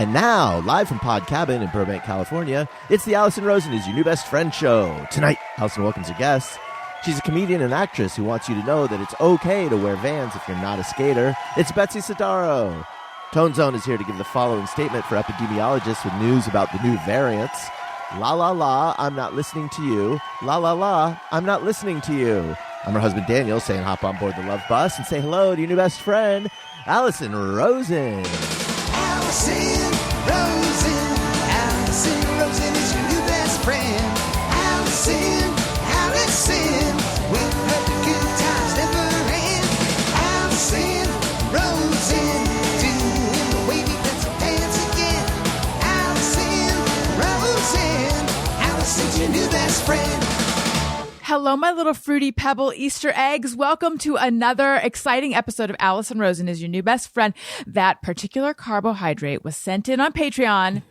And now, live from Pod Cabin in Burbank, California, it's the Allison Rosen is Your New Best Friend show. Tonight, Allison welcomes her guest. She's a comedian and actress who wants you to know that it's okay to wear Vans if you're not a skater. It's Betsy Sodaro. Tone Zone is here to give the following statement for epidemiologists with news about the new variants. La la la, I'm not listening to you. La la la, I'm not listening to you. I'm her husband Daniel saying hop on board the love bus and say hello to your new best friend, Allison Rosen. Allison Rosen, Allison Rosen is your new best friend. Allison, with her the good times never end. Allison Rosen, doing the wavy pencil dance again. Allison Rosen, Allison's your new best friend. Hello, my little Fruity Pebble Easter eggs. Welcome to another exciting episode of Allison Rosen is Your New Best Friend. That particular carbohydrate was sent in on Patreon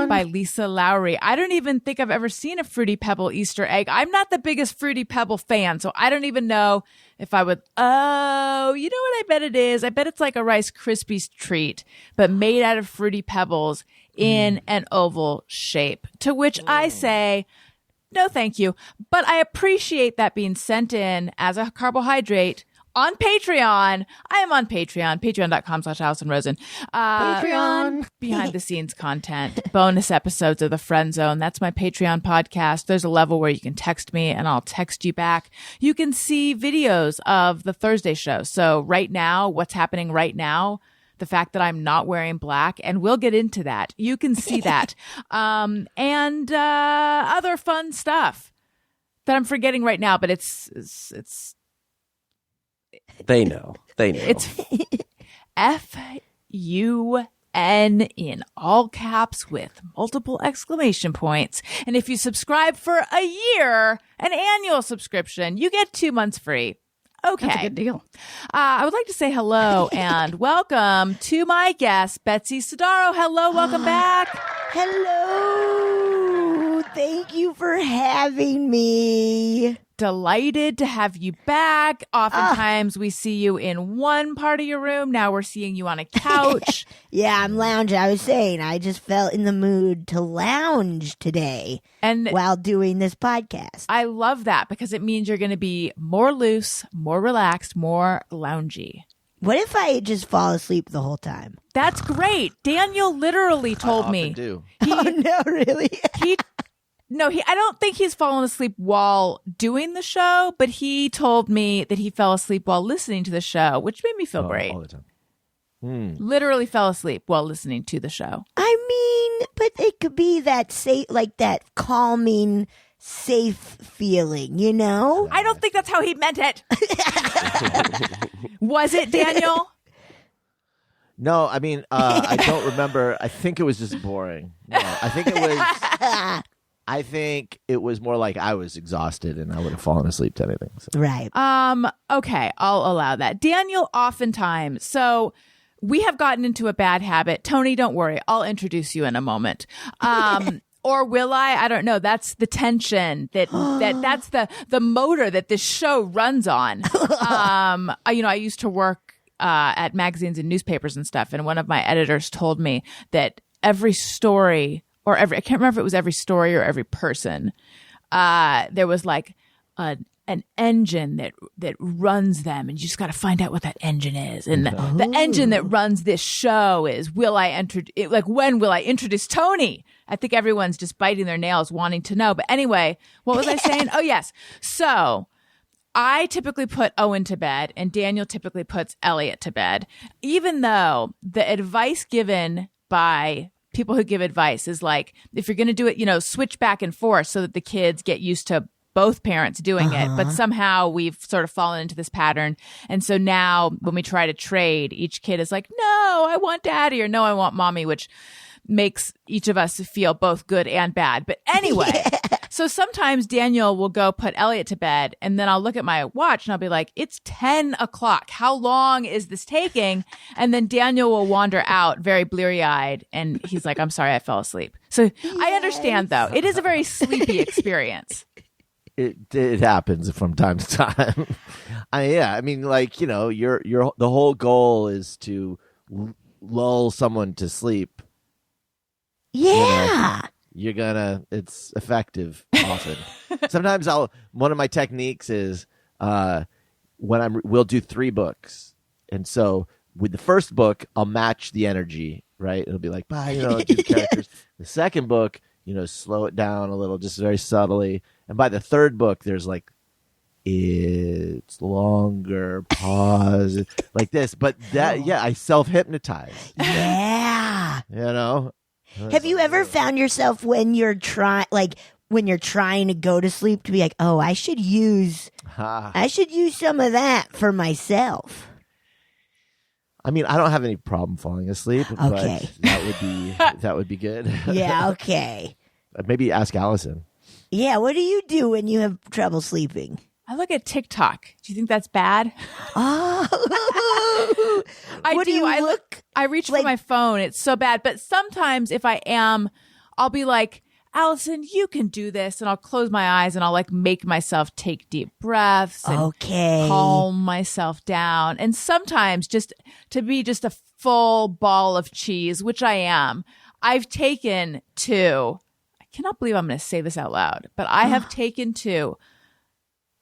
by Lisa Lowry. I don't even think I've ever seen a Fruity Pebble Easter egg. I'm not the biggest Fruity Pebble fan, so I don't even know if I would. Oh, you know what I bet it is? I bet it's like a Rice Krispies treat, but made out of Fruity Pebbles in an oval shape. To which I say, no, thank you. But I appreciate that being sent in as a carbohydrate on Patreon. I am on Patreon, patreon.com/Allison Rosen. Patreon. Behind the scenes content, bonus episodes of The Friend Zone. That's my Patreon podcast. There's a level where you can text me and I'll text you back. You can see videos of the Thursday show. So right now, what's happening right now, the fact that I'm not wearing black, and we'll get into that. You can see that. And other fun stuff that I'm forgetting right now, but it's They know. It's FUN in all caps with multiple exclamation points. And if you subscribe for a year, an annual subscription, you get 2 months free. Okay. That's a good deal. I would like to say hello and welcome to my guest, Betsy Sodaro. Hello, welcome back. Hello. Thank you for having me. Delighted to have you back. Oftentimes we see you in one part of your room. Now we're seeing you on a couch. Yeah, I'm lounging. I was saying, I just felt in the mood to lounge today And while doing this podcast. I love that because it means you're going to be more loose, more relaxed, more loungy. What if I just fall asleep the whole time? That's great. Daniel literally told me. Do. Oh, no, really? I don't think he's fallen asleep while doing the show, but he told me that he fell asleep while listening to the show, which made me feel great. All the time. Literally fell asleep while listening to the show. I mean, but it could be that that calming, safe feeling, you know? I don't think that's how he meant it. Was it, Daniel? No, I mean, I don't remember. I think it was just boring. No, I think it was more like I was exhausted and I would have fallen asleep to anything. So. Right. Okay, I'll allow that. Daniel, oftentimes, so we have gotten into a bad habit. Tony, don't worry. I'll introduce you in a moment. Or will I? I don't know. That's the tension that's the motor that this show runs on. I used to work at magazines and newspapers and stuff, and one of my editors told me that every story I can't remember if it was every story or every person, there was like an engine that runs them, and you just got to find out what that engine is. And the engine that runs this show is, when will I introduce Tony? I think everyone's just biting their nails wanting to know. But anyway, what was I saying? Oh, yes. So I typically put Owen to bed, and Daniel typically puts Elliot to bed, even though the advice given by people who give advice is like, if you're going to do it, switch back and forth so that the kids get used to both parents doing it. But somehow we've sort of fallen into this pattern. And so now when we try to trade, each kid is like, no, I want daddy, or no, I want mommy, which makes each of us feel both good and bad. But anyway, so sometimes Daniel will go put Elliot to bed, and then I'll look at my watch and I'll be like, it's 10 o'clock. How long is this taking? And then Daniel will wander out very bleary eyed, and he's like, I'm sorry, I fell asleep. So I understand, though. It is a very sleepy experience. It happens from time to time. I mean, like, the whole goal is to lull someone to sleep Yeah. It's effective often. Sometimes one of my techniques is we'll do 3 books. And so with the first book, I'll match the energy, right? It'll be like, bye, do the characters. The second book, slow it down a little, just very subtly. And by the third book, there's like, it's longer, pause, like this. But I self-hypnotize. Yeah. Have you ever found yourself when you're trying to go to sleep to be like, oh, I should use some of that for myself? I mean, I don't have any problem falling asleep, Okay. but that would be good. Yeah, okay. Maybe ask Allison. Yeah, what do you do when you have trouble sleeping? I look at TikTok. Do you think that's bad? Oh, I do. I look. I reach for my phone. It's so bad. But sometimes if I am, I'll be like, Allison, you can do this. And I'll close my eyes and I'll like make myself take deep breaths and calm myself down. And sometimes just to be just a full ball of cheese, which I am, I've taken to, I cannot believe I'm going to say this out loud, but I have taken to,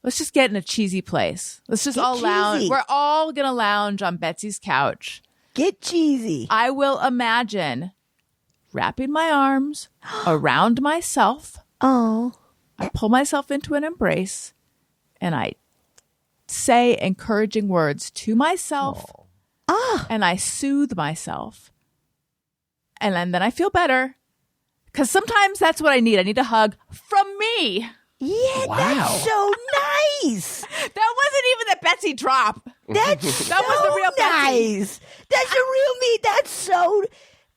let's just get in a cheesy place. Let's just all lounge. We're all going to lounge on Betsy's couch. Get cheesy. I will imagine wrapping my arms around myself. Oh. I pull myself into an embrace and I say encouraging words to myself. And I soothe myself. And then I feel better. Because sometimes that's what I need. I need a hug from me. Yeah, that's so nice. That wasn't even the Betsy drop. That was the real nice. That's a real me. That's so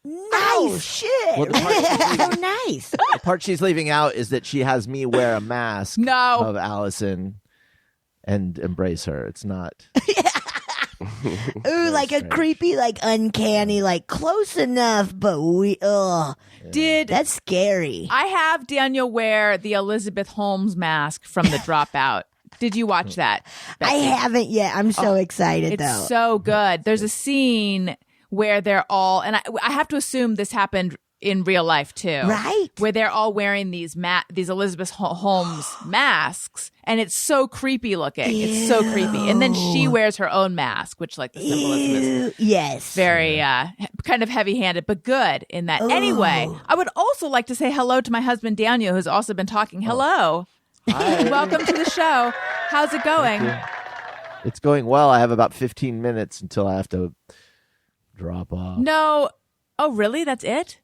nice shit. Well, so nice. The part she's leaving out is that she has me wear a mask of Allison and embrace her. It's not. Ooh, like strange. A creepy, like uncanny, like close enough, but that's scary. I have Daniel wear the Elizabeth Holmes mask from The Dropout. Did you watch that, Betsy? I haven't yet. I'm so excited, though. It's so good. There's a scene where they're all, and I have to assume this happened in real life too, right? Where they're all wearing these Elizabeth Holmes masks, and it's so creepy looking. Ew. It's so creepy. And then she wears her own mask, which like the symbolism is very kind of heavy-handed, but good in that. Ooh. Anyway, I would also like to say hello to my husband Daniel, who's also been talking. Hello, welcome to the show. How's it going? It's going well. I have about 15 minutes until I have to drop off. No. Oh, really? That's it?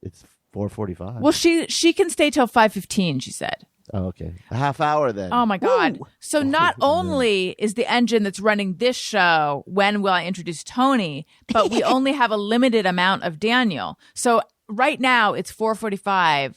It's 4:45. Well, she can stay till 5:15, she said. Oh, okay. A half hour then. Oh, my God. Woo. So not only is the engine that's running this show, When Will I Introduce Tony, but we only have a limited amount of Daniel. So right now it's 4:45,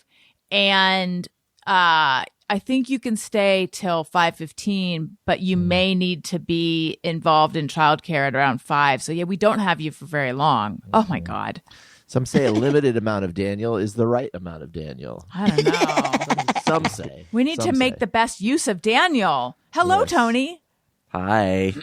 and I think you can stay till 5:15, but you may need to be involved in childcare at around 5. So, yeah, we don't have you for very long. Oh, my God. Some say a limited amount of Daniel is the right amount of Daniel. I don't know. Some say. We need to make the best use of Daniel. Hello, Tony. Hi.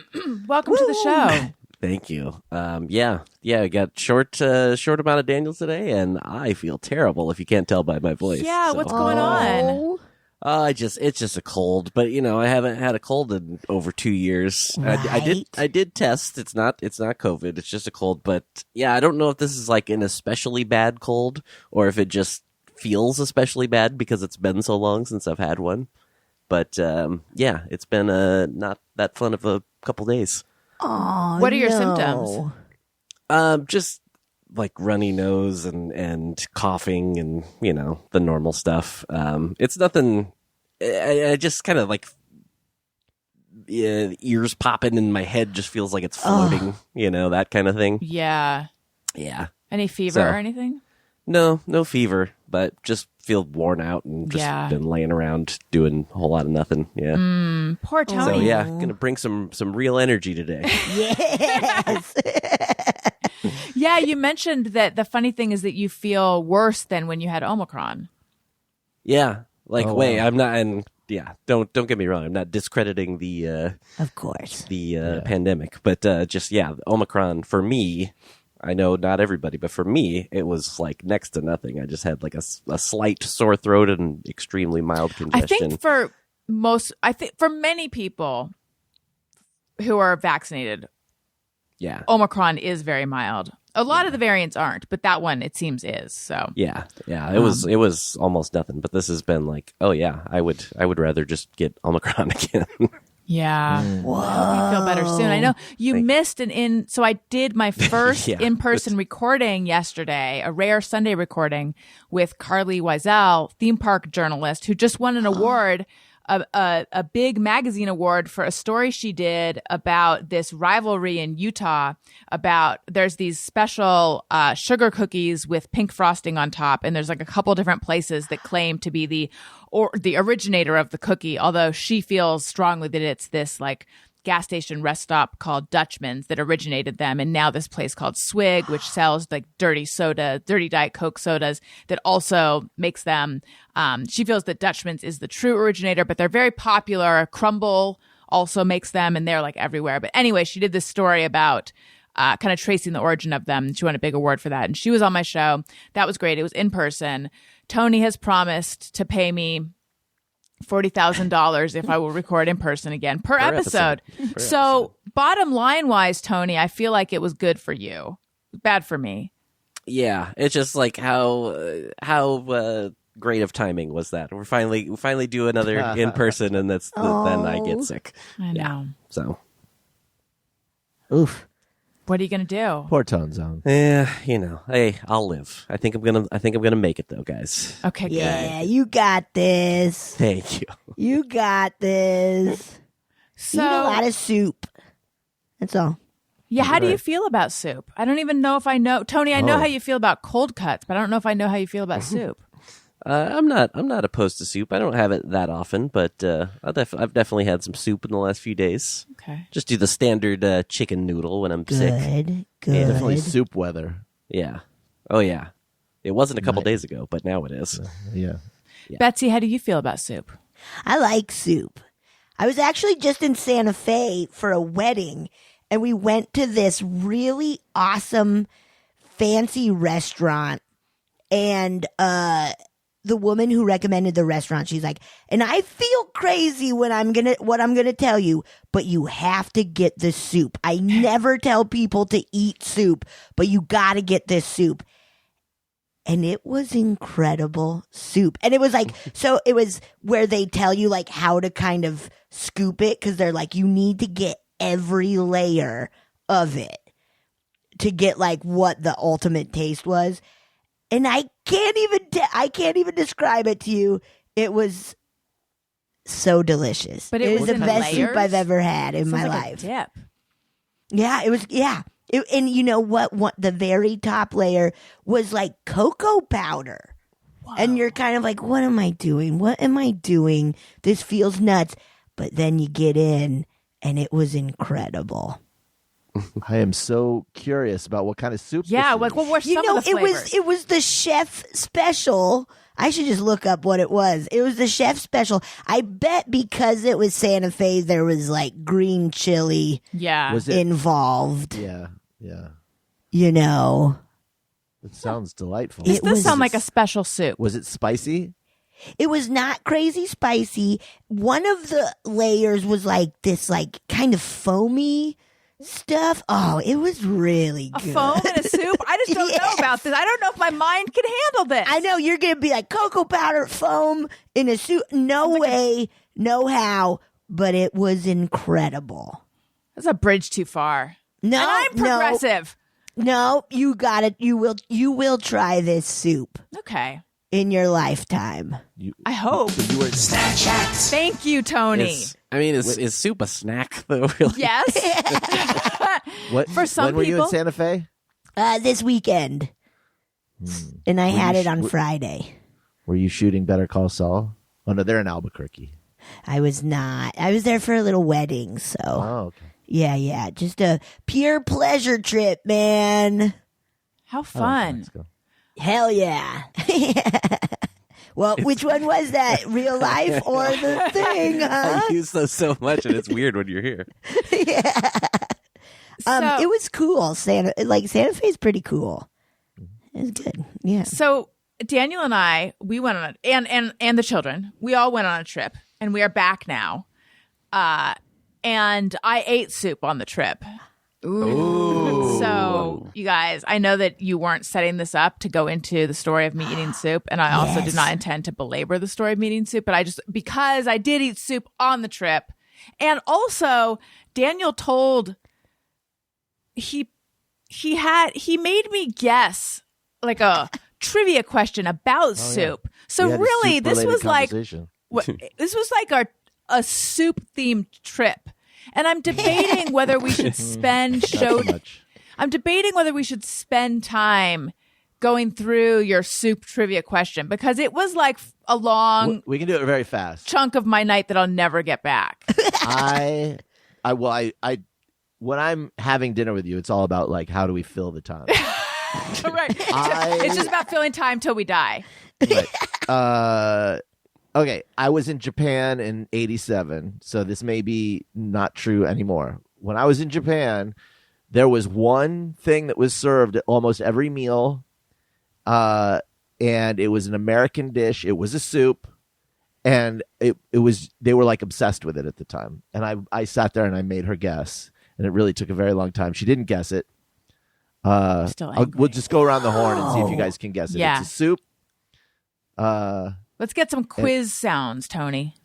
Welcome to the show. Thank you. I got short amount of Daniel today, and I feel terrible if you can't tell by my voice. Yeah, what's going on? It's just a cold, but I haven't had a cold in over 2 years. Right. I did test. It's not COVID. It's just a cold, but yeah, I don't know if this is like an especially bad cold or if it just feels especially bad because it's been so long since I've had one. But it's been not that fun of a couple days. Oh, what are your symptoms? Just like runny nose and coughing and the normal stuff. It's nothing. I just kind of like ears popping and my head just feels like it's floating. That kind of thing. Yeah. Any fever or anything? No fever, but just feel worn out and just been laying around doing a whole lot of nothing. Yeah. Poor Tony. So gonna bring some real energy today. Yes. Yeah, you mentioned that the funny thing is that you feel worse than when you had Omicron. Yeah. I'm not, and don't get me wrong. I'm not discrediting the of course, the pandemic, but Omicron for me I know not everybody, but for me, it was like next to nothing. I just had like a slight sore throat and extremely mild congestion. I think for many people who are vaccinated, yeah, Omicron is very mild. A lot of the variants aren't, but that one it seems is. So yeah, it was almost nothing. But this has been like, oh yeah, I would rather just get Omicron again. Yeah. Whoa. I hope you feel better soon. I know you missed so I did my first in-person recording yesterday, a rare Sunday recording with Carly Wiesel, theme park journalist, who just won an award, a big magazine award for a story she did about this rivalry in Utah there's these special sugar cookies with pink frosting on top. And there's like a couple different places that claim to be the originator of the cookie, although she feels strongly that it's this like gas station rest stop called Dutchman's that originated them. And now this place called Swig, which sells like dirty Diet Coke sodas that also makes them. She feels that Dutchman's is the true originator, but they're very popular. Crumble also makes them, and they're like everywhere. But anyway, she did this story about kind of tracing the origin of them. She won a big award for that. And she was on my show. That was great. It was in person. Tony has promised to pay me $40,000 if I will record in person again per episode. So bottom line wise, Tony, I feel like it was good for you. Bad for me. Yeah. It's just like how great of timing was that? We finally do another in person, and then I get sick. I know. Yeah. So. Oof. What are you gonna do? Poor Tone Zone. Yeah, hey, I'll live. I think I'm gonna make it though, guys. Okay, good. Yeah, you got this. Thank you. You got this. So, eat a lot of soup. That's all. Yeah, how do you feel about soup? I don't even know if I know. Tony, I know how you feel about cold cuts, but I don't know if I know how you feel about soup. I'm not opposed to soup. I don't have it that often, but I've definitely had some soup in the last few days. Okay. Just do the standard chicken noodle when I'm sick. Good. Yeah, definitely soup weather. Yeah. Oh yeah. It wasn't a couple days ago, but now it is. Yeah. Betsy, how do you feel about soup? I like soup. I was actually just in Santa Fe for a wedding, and we went to this really awesome, fancy restaurant, and the woman who recommended the restaurant, she's like, and I feel crazy what I'm gonna tell you, but you have to get this soup. I never tell people to eat soup, but you gotta get this soup. And it was incredible soup. And it was like, so it was where they tell you like how to kind of scoop it, because they're like, you need to get every layer of it to get like what the ultimate taste was. And I can't even describe it to you. It was so delicious. But it was the best soup I've ever had in my life. Dip. Yeah, it was. Yeah, and you know what? The very top layer was like cocoa powder, and you're kind of like, "What am I doing? What am I doing? This feels nuts." But then you get in, and it was incredible. I am so curious about what kind of soup. Yeah, this like is. what were some of the flavors? It was the chef special. I should just look up what it was. It was the chef special. I bet because it was Santa Fe, there was like green chili involved. Yeah. You know. It sounds delightful. This does sound like a special soup. Was it spicy? It was not crazy spicy. One of the layers was like this like kind of foamy stuff. Oh, it was really good. A foam in a soup? I just don't know about this. I don't know if my mind can handle this. I know you're going to be like cocoa powder foam in a soup. No way, no how, but it was incredible. That's a bridge too far. No, and I'm progressive. No, you got it. You will try this soup. Okay. In your lifetime. I hope. So you were Thank you, Tony. Is soup a snack though? Really? Yes. What, for some when were people. you in Santa Fe? This weekend. And I had it on Friday. Were you shooting Better Call Saul? Oh, no, they're in Albuquerque. I was not. I was there for a little wedding, so. Oh, okay. Yeah. Just a pure pleasure trip, man. How fun. Let's go. Hell yeah. Well, which one was that? Real life or the thing, huh? I use those so much, and it's weird when you're here. Yeah. It was cool. Santa Fe's pretty cool. It was good. Yeah. So Daniel and I, we went on and the children, we all went on a trip, and we are back now. And I ate soup on the trip. Ooh. So, you guys, I know that you weren't setting this up to go into the story of me eating soup, and I also did not intend to belabor the story of me eating soup, but because I did eat soup on the trip, and also Daniel told he made me guess like a trivia question about soup. Yeah. So really, this was like this was like a soup themed trip. And I'm debating whether we should spend I'm debating whether we should spend time going through your soup trivia question, because it was like a long We can do it very fast. chunk of my night that I'll never get back. I when I'm having dinner with you, it's all about like how do we fill the time. Right. It's just about filling time till we die. Right. Okay, I was in Japan in '87, so this may be not true anymore. When I was in Japan, there was one thing that was served at almost every meal, and it was an American dish. It was a soup, and it was they were like obsessed with it at the time. And I sat there and I made her guess, and it really took a very long time. She didn't guess it. Still angry. We'll just go around the horn and see if you guys can guess it. Yeah. It's a soup. Let's get some quiz sounds, Tony.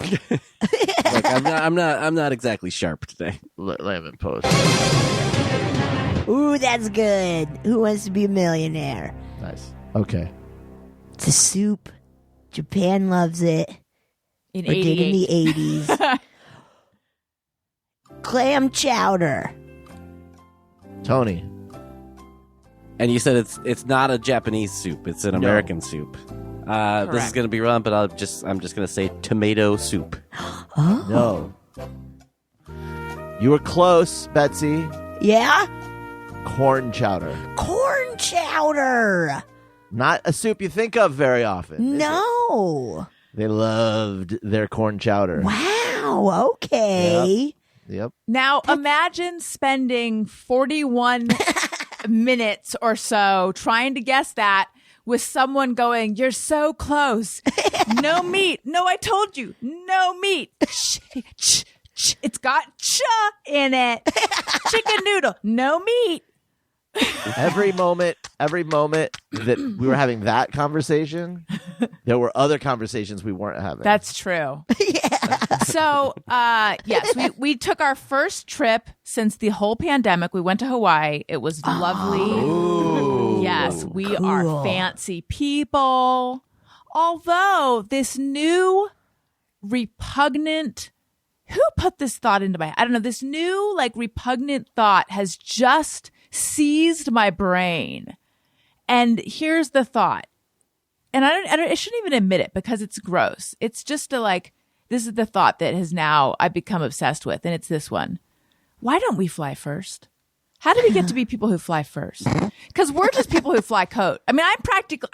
Look, I'm not exactly sharp today. Let him post. Ooh, that's good. Who wants to be a millionaire? Nice. Okay. It's a soup. Japan loves it. In Or did in 88. the 80s. Clam chowder. Tony. And you said it's not a Japanese soup; it's an American soup. This is going to be wrong, but I'm just going to say tomato soup. Oh. No. You were close, Betsy. Yeah? Corn chowder. Corn chowder. Not a soup you think of very often. No. They loved their corn chowder. Wow. Okay. Yep. Now, imagine spending 41 minutes or so trying to guess that with someone going, "You're so close. No meat. No, I told you. No meat. It's got cha in it. Chicken noodle. No meat." Every moment that we were having that conversation, there were other conversations we weren't having. That's true. So, yes, we took our first trip since the whole pandemic. We went to Hawaii. It was lovely. Ooh. Yes, we Cool. are fancy people. Although this new repugnant, who put this thought into my, I don't know, this new like repugnant thought has just seized my brain. And here's the thought. And I shouldn't even admit it because it's gross. It's just this is the thought that has now I've become obsessed with. And it's this one. Why don't we fly first? How do we get to be people who fly first? Because we're just people who fly coach. I mean, I practically,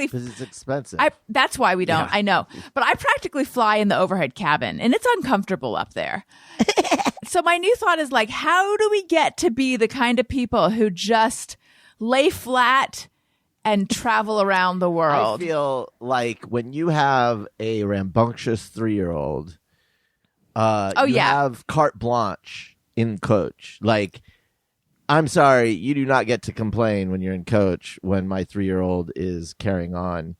Because it's expensive. that's why we don't. I know, but I practically fly in the overhead cabin, and it's uncomfortable up there. So my new thought is like, how do we get to be the kind of people who just lay flat and travel around the world? I feel like when you have a rambunctious 3-year-old, you have carte blanche in coach. Like, I'm sorry, you do not get to complain when you're in coach when my 3-year-old is carrying on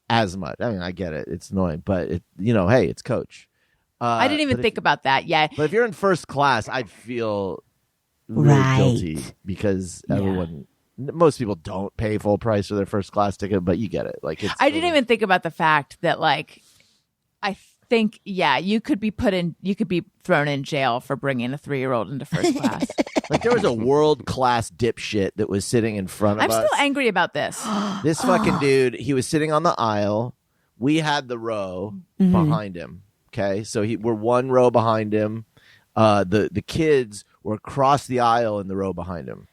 as much. I mean, I get it. It's annoying, but hey, it's coach. I didn't even think about that yet. But if you're in first class, I'd feel really Right. guilty because most people don't pay full price for their first class ticket, but you get it. Like, I didn't even think about the fact that, like, I think, you could be thrown in jail for bringing a 3-year-old into first class. like there was a world class dipshit that was sitting in front of I'm us. still angry about this. This fucking dude, he was sitting on the aisle. We had the row behind him. Okay, so we're one row behind him. The kids were across the aisle in the row behind him,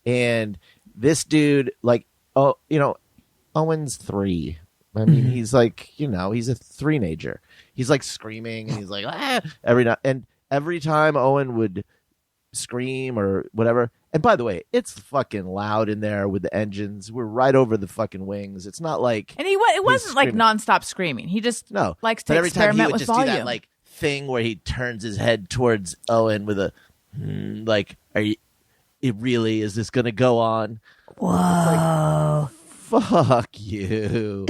and this dude, like, Owen's 3. I mean, he's like, he's a three-nager. He's like screaming and he's like, every time Owen would scream or whatever. And by the way, it's fucking loud in there with the engines. We're right over the fucking wings. It's not like, and it wasn't like nonstop screaming. He just likes to experiment with volume. Do that like thing where he turns his head towards Owen with a like, it really is this gonna go on? Whoa! Like, fuck you.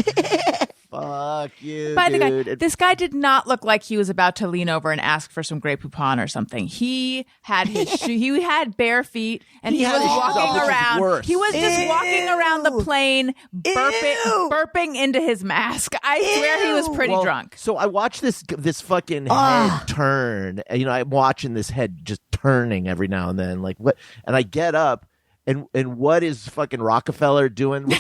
Fuck you, By dude. the way, this guy did not look like he was about to lean over and ask for some Grey Poupon or something. He had his he had bare feet, and he was walking around. He was just walking around the plane, burping into his mask. I swear he was pretty drunk. So I watched this fucking head turn. I'm watching this head just turning every now and then. Like what? And I get up. And what is fucking Rockefeller doing?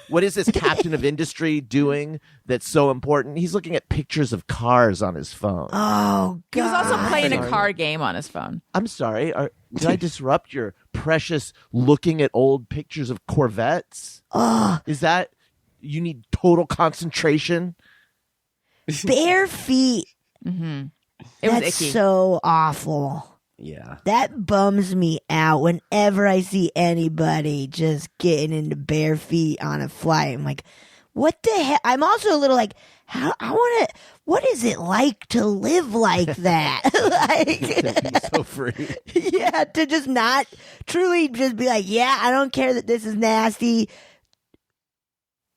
What is this captain of industry doing that's so important? He's looking at pictures of cars on his phone. Oh, God. He was also playing a car game on his phone. I'm sorry. Did I disrupt your precious looking at old pictures of Corvettes? Is that you need total concentration? Bare feet. Mm-hmm. It was That's icky. so awful. Yeah. That bums me out whenever I see anybody just getting into bare feet on a flight. I'm like, what the heck? I'm also a little like, what is it like to live like that? Be so free. Yeah, to just not truly just be like, yeah, I don't care that this is nasty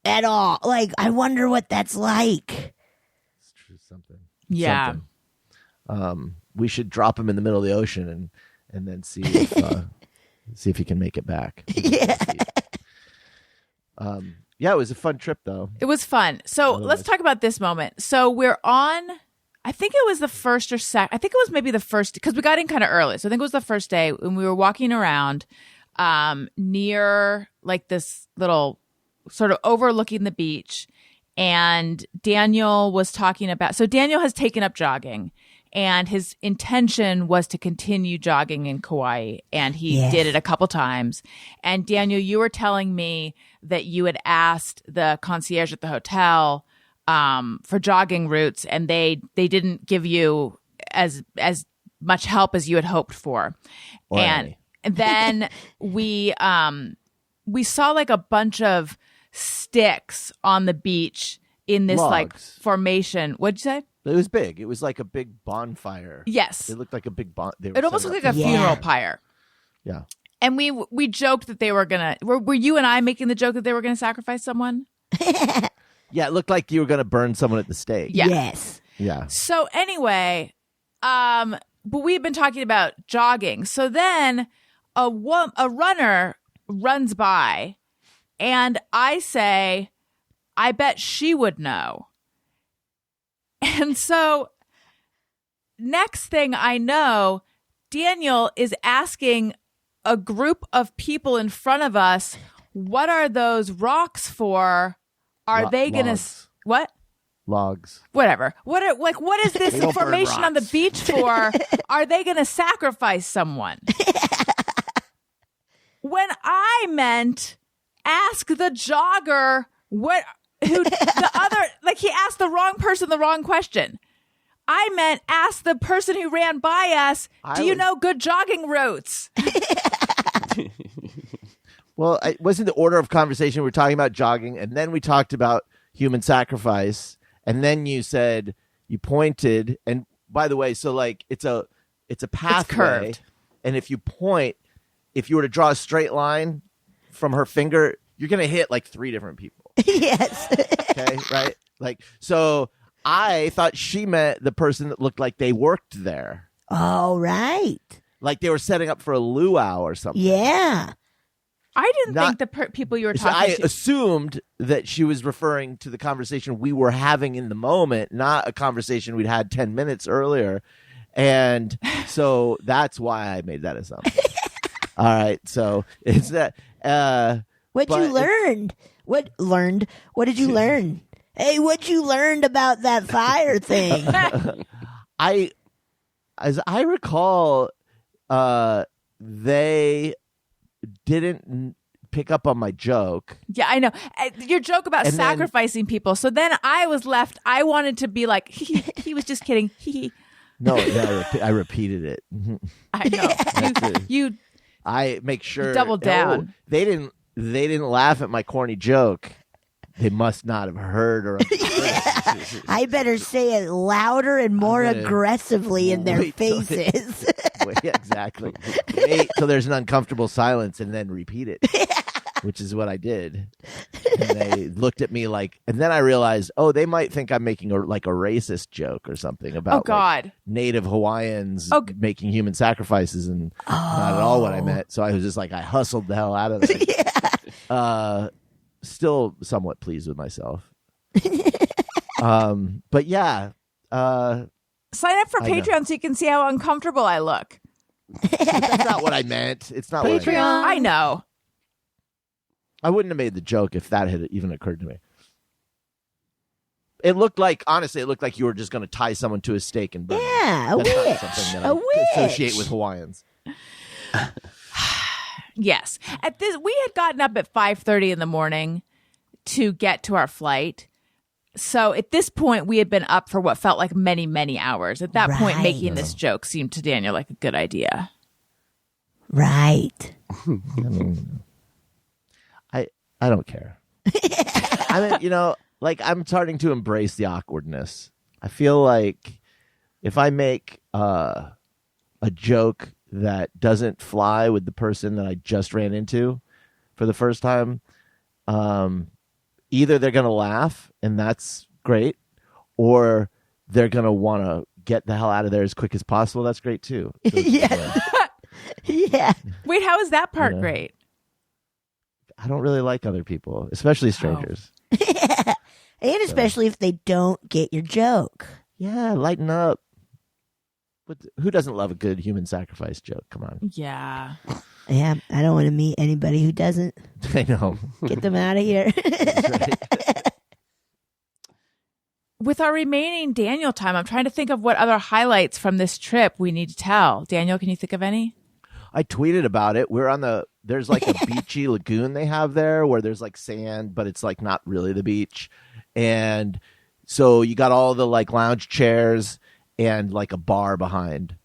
at all. Like, I wonder what that's like. It's true. Something. Yeah. Something. We should drop him in the middle of the ocean and then see if he can make it back. Yeah. Yeah, it was a fun trip though. It was fun. So let's talk about this moment. So we're on, I think it was the first or second, I think it was maybe the first, because we got in kind of early. So I think it was the first day when we were walking around near like this little sort of overlooking the beach. And Daniel was talking about, so Daniel has taken up jogging. And his intention was to continue jogging in Kauai. And he did it a couple times. And Daniel, you were telling me that you had asked the concierge at the hotel for jogging routes, and they didn't give you as much help as you had hoped for. And then we saw like a bunch of sticks on the beach in this Logs. like formation. What'd you say? It was big. It was like a big bonfire. Yes. It looked like a big It almost looked like a funeral pyre. Yeah. And we joked that they were gonna. Were you and I making the joke that they were gonna sacrifice someone? Yeah, it looked like you were going to burn someone at the stake. Yeah. Yes. Yeah. So anyway, but we've been talking about jogging. So then a runner runs by, and I say, I bet she would know. And so next thing I know, Daniel is asking a group of people in front of us, what are those rocks for? Are they going to what? Logs. Whatever. What is this formation on the beach for? Are they going to sacrifice someone? When I meant ask the jogger he asked the wrong person the wrong question. I meant ask the person who ran by us, do you know good jogging routes? Well, it wasn't the order of conversation. We were talking about jogging, and then we talked about human sacrifice, and then you pointed, and by the way, so like it's a pathway, and if you were to draw a straight line from her finger, you're going to hit like 3 different people. Yes. Okay, right? Like, so I thought she meant the person that looked like they worked there. All right. Like they were setting up for a luau or something. Yeah. I didn't think the people you were talking to. I assumed that she was referring to the conversation we were having in the moment, not a conversation we'd had 10 minutes earlier. And so that's why I made that assumption. All right. So it's that. What you learned? What did you learn? Hey, what you learned about that fire thing? As I recall, they didn't pick up on my joke. Yeah, I know. Your joke about And then- sacrificing people. So then I was left. I wanted to be like, he was just kidding. No, I repeated it. I know. You I make sure double down. They didn't laugh at my corny joke. They must not have heard or understood. I better say it louder and more gonna aggressively in their wait till faces. Wait, exactly. Wait till there's an uncomfortable silence and then repeat it, which is what I did. And they looked at me like, and then I realized, oh, they might think I'm making a racist joke or something about God. Native Hawaiians making human sacrifices, and not at all what I meant. So I was just like, I hustled the hell out of it. Still somewhat pleased with myself. But yeah. Sign up for Patreon so you can see how uncomfortable I look. That's not what I meant. It's not what I meant. I know. I wouldn't have made the joke if that had even occurred to me. It looked like, honestly, you were just going to tie someone to a stake and burn. Yeah, That's not witch. something that I associate with Hawaiians. Yes. At this, we had gotten up at 5:30 in the morning to get to our flight. So at this point, we had been up for what felt like many, many hours. At that point, Right. making this joke seemed to Daniel like a good idea. Right. I mean, I don't care. I mean, I'm starting to embrace the awkwardness. I feel like if I make a joke that doesn't fly with the person that I just ran into for the first time, either they're going to laugh, and that's great, or they're going to want to get the hell out of there as quick as possible. That's great, too. So, Yeah. Yeah. Wait, how is that part Yeah. great? I don't really like other people, especially strangers. And especially if they don't get your joke. Yeah, lighten up. But who doesn't love a good human sacrifice joke? Come on. Yeah. Yeah, I don't want to meet anybody who doesn't. I know. Get them out of here. With our remaining Daniel time, I'm trying to think of what other highlights from this trip we need to tell. Daniel, can you think of any? I tweeted about it. There's like a beachy lagoon they have there where there's like sand, but it's like not really the beach. And so you got all the like lounge chairs and like a bar behind.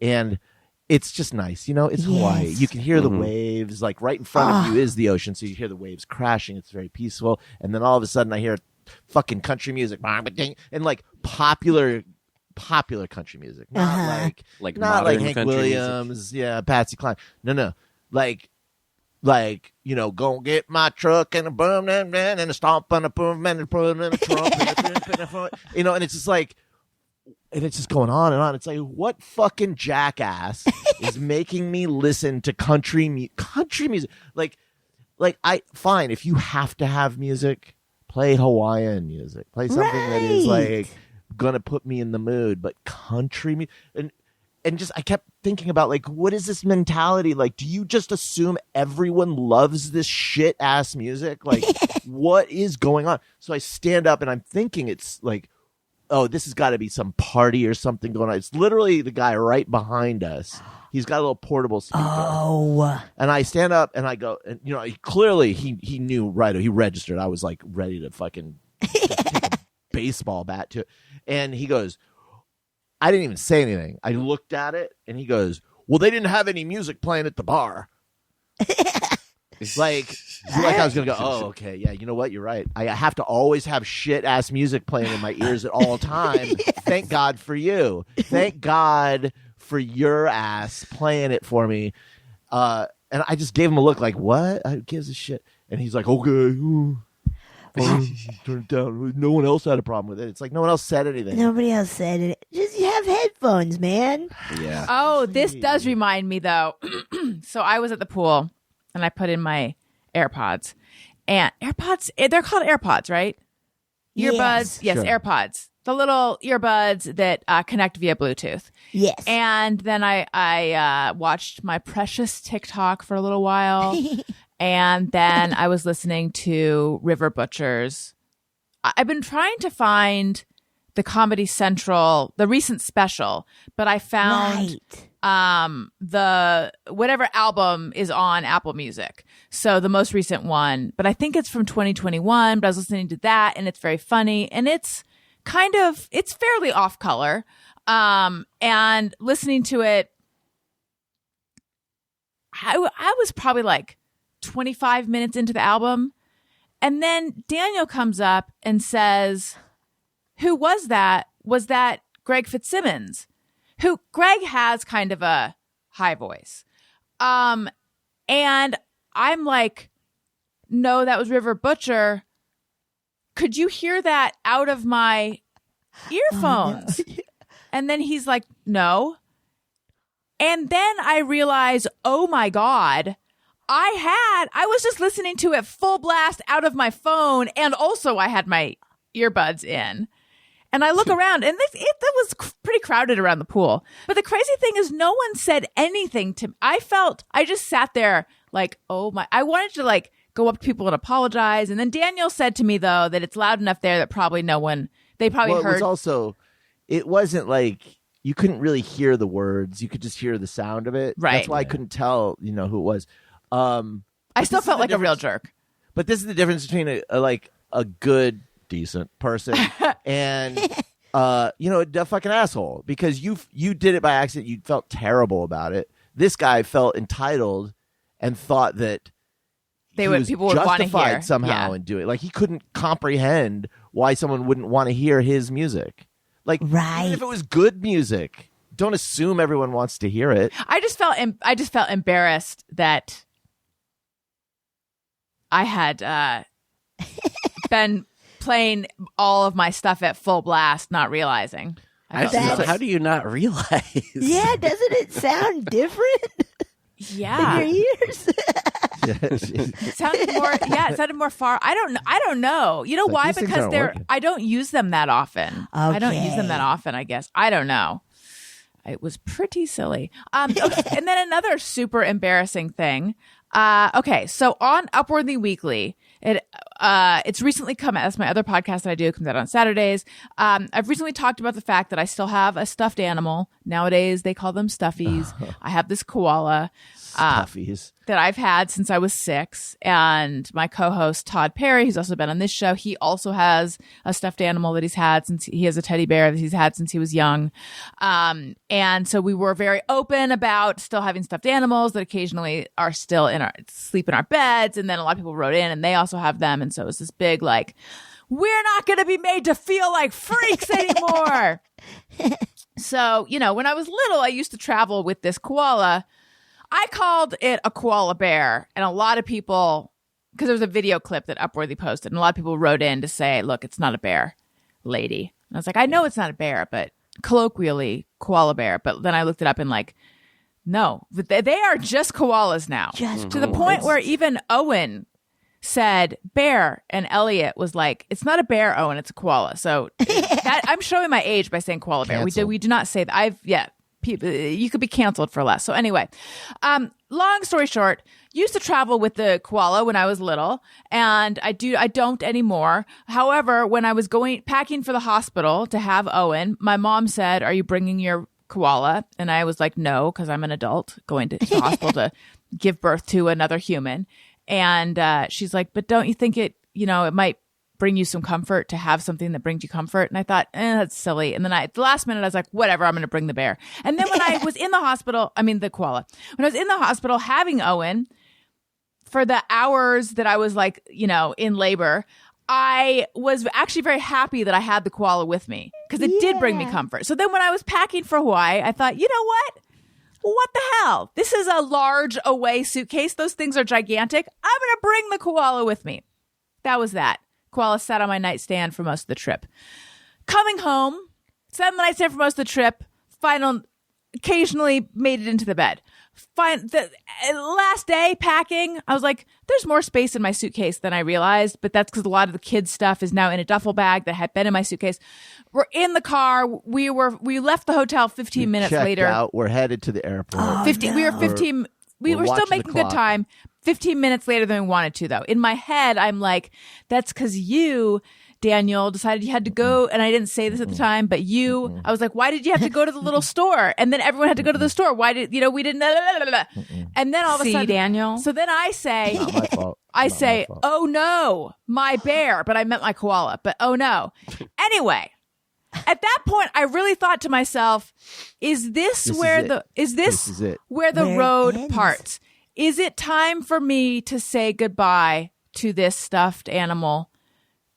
And it's just nice. It's Hawaii. Yes. You can hear the waves. Like right in front of you is the ocean. So you hear the waves crashing. It's very peaceful. And then all of a sudden I hear fucking country music and like popular country music. Not Like not modern like Hank country Williams, yeah, Patsy Cline. No. Like, go get my truck and a boom and a stomp and a boom and a boom and a trump and it's just like, and it's just going on and on. It's like, what fucking jackass is making me listen to country music? Like fine, if you have to have music, play Hawaiian music. Play something that is like gonna put me in the mood. But country music, and just I kept thinking about like, what is this mentality? Like, do you just assume everyone loves this shit ass music? Like, what is going on? So I stand up and I'm thinking it's like, oh, this has got to be some party or something going on. It's literally the guy right behind us. He's got a little portable speaker. Oh. And I stand up and I go, and clearly he knew right. He registered. I was like ready to fucking take a baseball bat to it. And he goes, I didn't even say anything. I looked at it and he goes, well, they didn't have any music playing at the bar. Like I was going to go, oh, okay. Yeah, you know what? You're right. I have to always have shit ass music playing in my ears at all times. Yes. Thank God for you. Thank God for your ass playing it for me. And I just gave him a look like, what? Who gives a shit? And he's like, okay. Turn it down. No one else had a problem with it. It's like no one else said anything. Nobody else said it. Just have headphones, man. Yeah. Oh, this does remind me though. So I was at the pool and I put in my AirPods. And AirPods, they're called AirPods, right? Earbuds. Yes, Sure. AirPods. The little earbuds that connect via Bluetooth. Yes. And then I watched my precious TikTok for a little while. And then I was listening to River Butchers. I've been trying to find the Comedy Central, the recent special, but I found the whatever album is on Apple Music. So the most recent one, but I think it's from 2021, but I was listening to that and it's very funny and it's fairly off color. And listening to it, I was probably like 25 minutes into the album. And then Daniel comes up and says, who was that? Was that Greg Fitzsimmons? Who Greg has kind of a high voice. And I'm like, no, that was River Butcher. Could you hear that out of my earphones? Oh, no. And then he's like, no. And then I realize, oh my God, I was just listening to it full blast out of my phone. And also I had my earbuds in. And I look around and it was pretty crowded around the pool. But the crazy thing is no one said anything to me. I just sat there like, oh my, I wanted to like go up to people and apologize. And then Daniel said to me though, that it's loud enough there that probably no one, they probably heard. It was also, it wasn't like, you couldn't really hear the words. You could just hear the sound of it. Right. That's why I couldn't tell, who it was. I still felt like a real jerk. But this is the difference between a good, decent person and a fucking asshole, because you did it by accident. You felt terrible about it. This guy felt entitled and thought that people would want to justified hear somehow and do it. Like he couldn't comprehend why someone wouldn't want to hear his music. Like Right. even if it was good music, don't assume everyone wants to hear it. I just felt embarrassed that I had been playing all of my stuff at full blast, not realizing. How do you not realize? Yeah, doesn't it sound different Yeah, in your ears? it sounded more far. I don't know. You know why? these things Because aren't working. I don't use them that often. I don't use them Okay. that often, I guess. I don't know. It was pretty silly. Okay, and then another super embarrassing thing. Okay, so on Upwardly Weekly, it's recently come out. That's my other podcast that I do. It comes out on Saturdays. I've recently talked about the fact that I still have a stuffed animal. Nowadays, they call them stuffies. I have this koala Stuffies. that I've had since I was 6. And my co-host, Todd Perry, who's also been on this show, he also has a stuffed animal that he's had since he has a teddy bear that he's had since he was young. And so we were very open about still having stuffed animals that occasionally are still sleep in our beds. And then a lot of people wrote in and they also have them. And so it's this big, like, we're not going to be made to feel like freaks anymore. So, when I was little, I used to travel with this koala. I called it a koala bear, and a lot of people, because there was a video clip that Upworthy posted, and a lot of people wrote in to say, look, it's not a bear, lady. And I was like, I know it's not a bear, but colloquially, koala bear. But then I looked it up and no, they are just koalas now. Just to the point where even Owen said bear, and Elliot was like, it's not a bear, Owen, it's a koala. So I'm showing my age by saying koala bear. We do not say that. You could be canceled for less. So anyway, long story short, used to travel with the koala when I was little, and I don't anymore. However, when I was packing for the hospital to have Owen, my mom said, are you bringing your koala? And I was like, no, because I'm an adult going to the hospital to give birth to another human. And she's like, but don't you think it might bring you some comfort to have something that brings you comfort? And I thought, that's silly. And then at the last minute, I was like, whatever, I'm going to bring the bear. And then when I was in the hospital, the koala, when I was in the hospital having Owen for the hours that I was in labor, I was actually very happy that I had the koala with me because it did bring me comfort. So then when I was packing for Hawaii, I thought, you know what? What the hell? This is a large away suitcase. Those things are gigantic. I'm going to bring the koala with me. That was that. Koala sat on my nightstand for most of the trip. Coming home, sat on the nightstand for most of the trip. Occasionally made it into the bed. The last day packing, I was like, there's more space in my suitcase than I realized, but that's because a lot of the kids' stuff is now in a duffel bag that had been in my suitcase. We're in the car. We left the hotel 15 minutes later. Out. We're headed to the airport. 15. We were 15. We were still making good time. 15 minutes later than we wanted to, though. In my head, I'm like, that's because you Daniel, decided you had to go, and I didn't say this at the time, but I was like, why did you have to go to the little store? And then everyone had to go to the store. Why did, we didn't, and then all of a sudden, Daniel. So then I say, Not my fault. I Not my say, fault. oh no, my bear, but I meant my koala, but oh no. Anyway, at that point, I really thought to myself, is this This where is it. This is it. where the Where it road ends. parts? Is it time for me to say goodbye to this stuffed animal?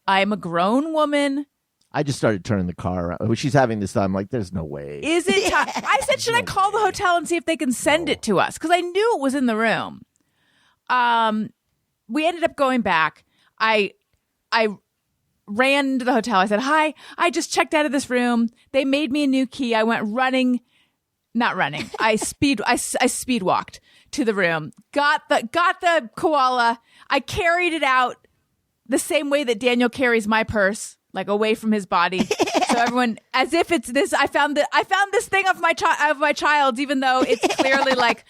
I'm a grown woman. I just started turning the car around. When she's having this, I'm like, there's no way. Is it time? I said, should I call the hotel and see if they can send it to us? Because I knew it was in the room. We ended up going back. I ran to the hotel. I said, hi, I just checked out of this room. They made me a new key. I went running, not running. I speed walked to the room, got the koala. I carried it out the same way that Daniel carries my purse, like away from his body. So everyone, as if it's this, I found this thing of my child's, even though it's clearly like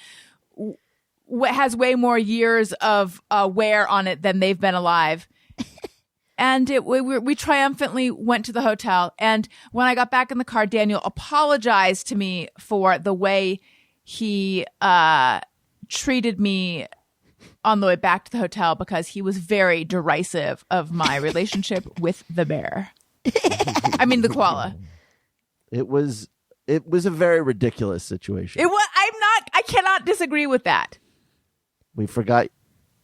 has way more years of wear on it than they've been alive. And we triumphantly went to the hotel. And when I got back in the car, Daniel apologized to me for the way he treated me on the way back to the hotel, because he was very derisive of my relationship with the bear. I mean, the koala. It was a very ridiculous situation. I cannot disagree with that. We forgot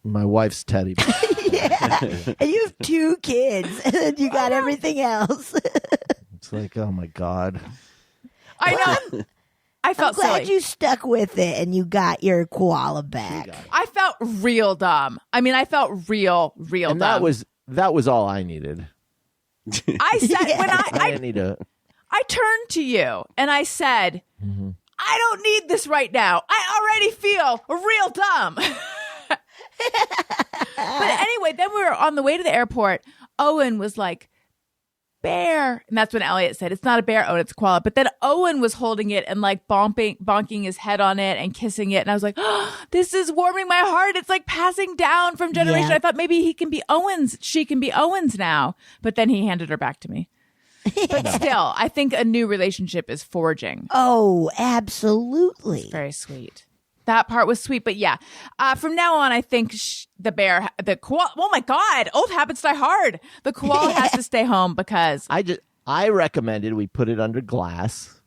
my wife's teddy bear. Yeah. And you have 2 kids, and you got everything else. It's like, oh my God. I know. I I'm felt glad silly. you stuck with it and you got your koala back. I felt real dumb. I mean, I felt real And dumb. that was all I needed. I said when I didn't need to. I turned to you and I said, I don't need this right now. I already feel real dumb. But anyway, then we were on the way to the airport. Owen was like, bear. And that's when Elliot said, it's not a bear, Owen, it's a koala. But then Owen was holding it and like bonking his head on it and kissing it. And I was like, oh, this is warming my heart. It's like passing down from generation. Yeah. I thought maybe he can be Owen's. She can be Owen's now. But then he handed her back to me. But still, I think a new relationship is forging. Oh, absolutely. Very sweet. That part was sweet. But yeah, from now on, I think the koala, oh my God, old habits die hard. The koala has to stay home because I recommended we put it under glass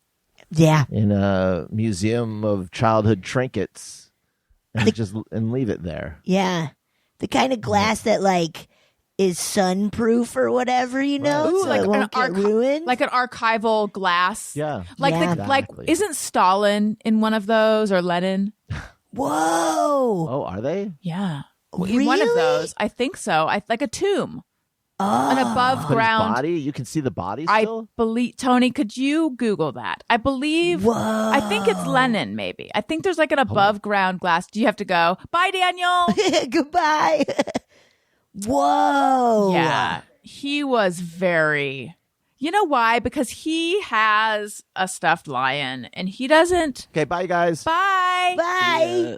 Yeah. in a museum of childhood trinkets and leave it there. Yeah. The kind of glass that like is sunproof or whatever, Ooh, so like it won't get ruined. like an archival glass. Yeah. Like Yeah. Exactly. isn't Stalin in one of those, or Lenin? Whoa. Oh, are they? Yeah. Really? One of those. I think so. Like a tomb. Oh. An above But his ground. body? You can see the body I still? believe, Tony, could you Google that? I believe, Whoa. I think it's Lenin, maybe. I think there's like an above ground glass. Do you have to go? Bye, Daniel. Goodbye. Whoa. Yeah. He was very, you know why? Because he has a stuffed lion and he doesn't, Okay, bye, guys. bye. Bye.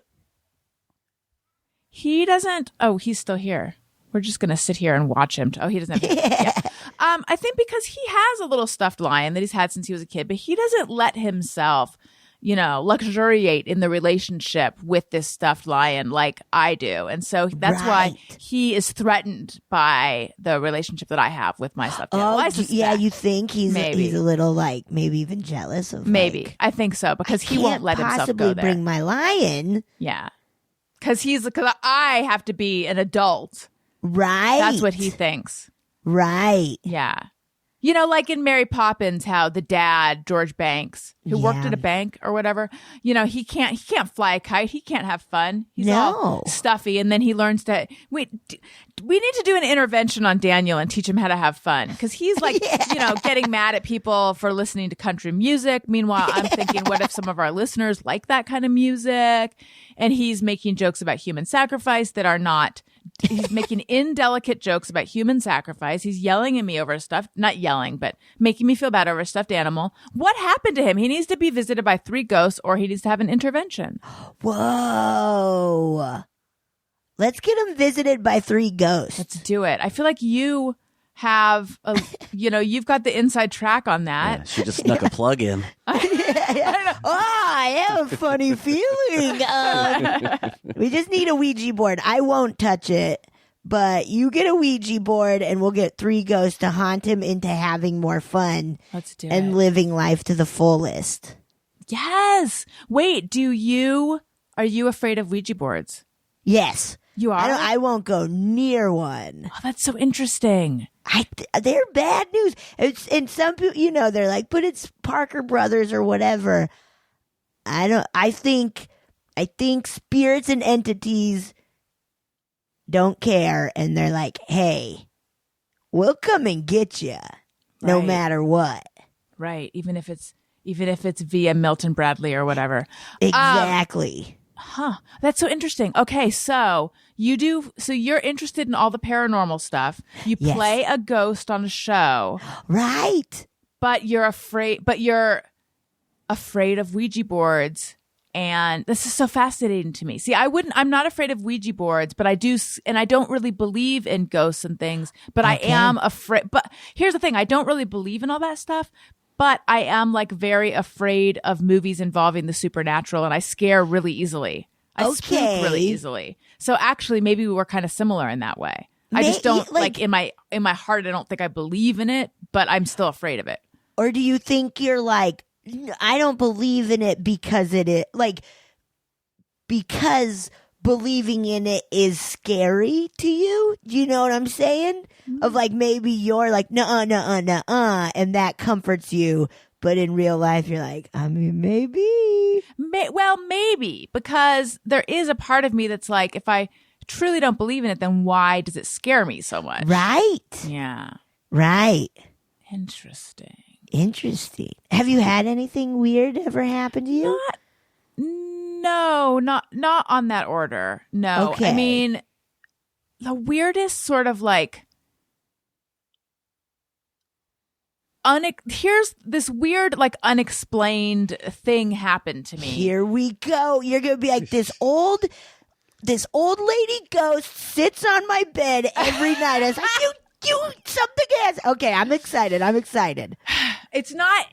He doesn't, oh, he's still here. We're just going to sit here and watch him. Oh, he doesn't have yeah. I think because he has a little stuffed lion that he's had since he was a kid, but he doesn't let himself, luxuriate in the relationship with this stuffed lion like I do. And so that's why Right. he is threatened by the relationship that I have with my stuffed animal. Oh, I suspect. yeah, you think he's Maybe. a little like maybe even jealous of Maybe. like, I think so because he can't won't let himself possibly go there. bring my lion. Yeah. Because I have to be an adult. Right. That's what he thinks. Right. Yeah. Like in Mary Poppins, how the dad, George Banks, who worked Yeah. at a bank or whatever, he can't fly a kite. He can't have fun. He's No. all stuffy. And then he learns to, we need to do an intervention on Daniel and teach him how to have fun. Cause he's like, getting mad at people for listening to country music. Meanwhile, I'm thinking, what if some of our listeners like that kind of music? And he's making jokes about human sacrifice that are not. He's making indelicate jokes about human sacrifice. He's yelling at me over stuff, not yelling, but making me feel bad over a stuffed animal. What happened to him? He needs to be visited by 3 ghosts or he needs to have an intervention. Whoa. Let's get him visited by 3 ghosts. Let's do it. I feel like you have a, you've got the inside track on that. Yeah, she just snuck a plug in. I have a funny feeling. We just need a Ouija board. I won't touch it, but you get a Ouija board and we'll get 3 ghosts to haunt him into having more fun. Let's do and it. living life to the fullest. Yes. Wait, are you afraid of Ouija boards? Yes. You are? I won't go near one. Oh, that's so interesting. They're bad news. And some people, they're like, but it's Parker Brothers or whatever. I think spirits and entities don't care, and they're like, hey, we'll come and get you no Right. matter what. Right. Even if it's via Milton Bradley or whatever. Exactly. That's so interesting. Okay, so you're interested in all the paranormal stuff. You Yes. play a ghost on a show, Right. but you're afraid of Ouija boards. And this is so fascinating to me. See, I'm not afraid of Ouija boards, but I do, and I don't really believe in ghosts and things, but I am afraid. But here's the thing. I don't really believe in all that stuff, but I am like very afraid of movies involving the supernatural, and I scare really easily. I spook really easily. So actually, maybe we were kind of similar in that way. I just don't like in my heart. I don't think I believe in it, but I'm still afraid of it. Or do you think you're like, I don't believe in it because because believing in it is scary to you? Do you know what I'm saying? Mm-hmm. Of like, maybe you're like, nuh-uh, and that comforts you. But in real life, you're like, I mean, maybe. Maybe, because there is a part of me that's like, if I truly don't believe in it, then why does it scare me so much? Right. Yeah. Right. Interesting. Have you had anything weird ever happen to you? Not on that order. No. Okay. I mean, the weirdest sort of like here's this weird like unexplained thing happened to me. Here we go. You're going to be like, this old lady ghost sits on my bed every night. I was like, you something has. Okay, I'm excited. It's not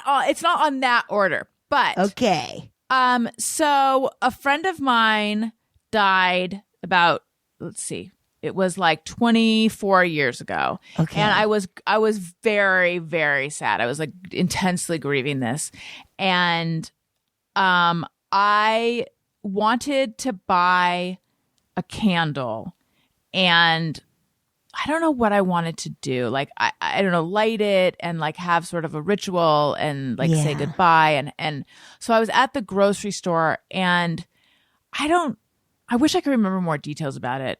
on that order, but okay. So a friend of mine died about, let's see, it was like 24 years ago. Okay. And I was very, very sad. I was like intensely grieving this. And I wanted to buy a candle, and I don't know what I wanted to do. Like, I don't know, light it and like have sort of a ritual and like say goodbye. And so I was at the grocery store, and I wish I could remember more details about it.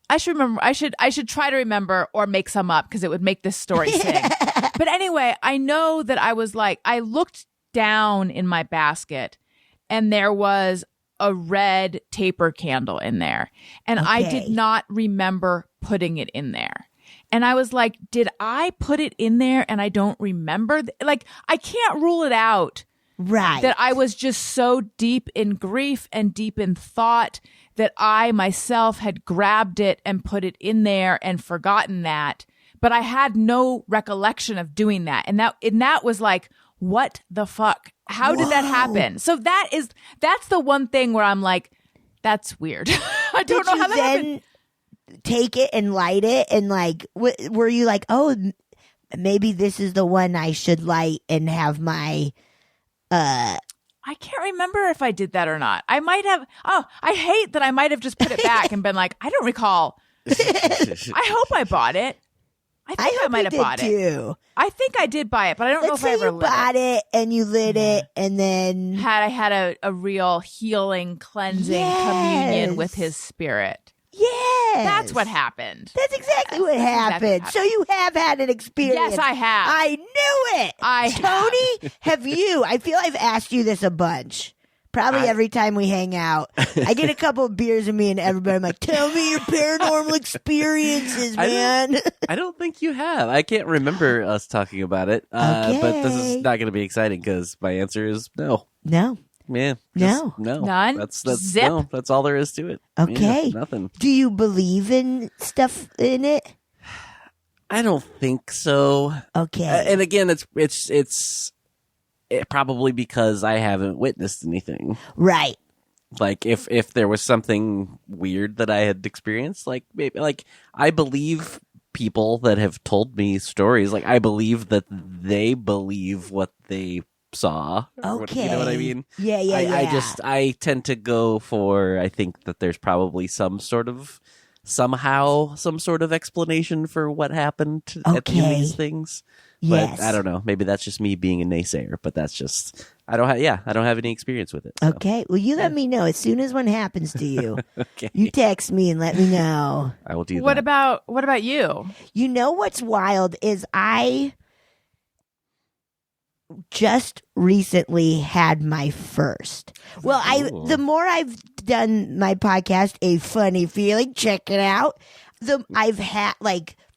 I should try to remember or make some up, because it would make this story sing. But anyway, I know that I was like, I looked down in my basket, and there was a red taper candle in there. And I did not remember putting it in there. And I was like, did I put it in there and I don't remember? Like, I can't rule it out. Right. That I was just so deep in grief and deep in thought that I myself had grabbed it and put it in there and forgotten that. But I had no recollection of doing that. And that was like, what the fuck? How did that happen? So that's the one thing where I'm like, that's weird. I don't know how that happened. Take it and light it, and like, were you like, oh, maybe this is the one I should light and have my I can't remember if I did that or not. I might have. Oh, I hate that I might have just put it back and been like, I don't recall. I hope I bought it. I think I might have bought it too. I think I did buy it, but I don't know if I ever lit it. Bought it and you lit it, and then I had a real healing, cleansing communion with his spirit. Yes. That's what happened. That's exactly what happened. So you have had an experience. Yes, I have. I knew it. Tony, have you? I feel I've asked you this a bunch. Probably every time we hang out. I get a couple of beers in me, and everybody, I'm like, tell me your paranormal experiences, man. I don't think you have. I can't remember us talking about it. Okay. But this is not going to be exciting, because my answer is no. No. Yeah. No. None? That's Zip? No, that's all there is to it. Okay. Yeah, nothing. Do you believe in stuff in it? I don't think so. Okay. And again, it's probably because I haven't witnessed anything. Right. Like if there was something weird that I had experienced, like maybe like I believe people that have told me stories. Like I believe that they believe what they saw. Okay. You know what I mean? Yeah. I tend to go for, I think that there's probably some sort of explanation for what happened at these things. Yes. But I don't know. Maybe that's just me being a naysayer, but that's just, I don't have any experience with it. So. Okay. Well, you let me know as soon as one happens to you. Okay. You text me and let me know. I will do What that. about you? You know what's wild is I just recently had my first. Well, Ooh. the more I've done my podcast, A Funny Feeling, check it out. I've had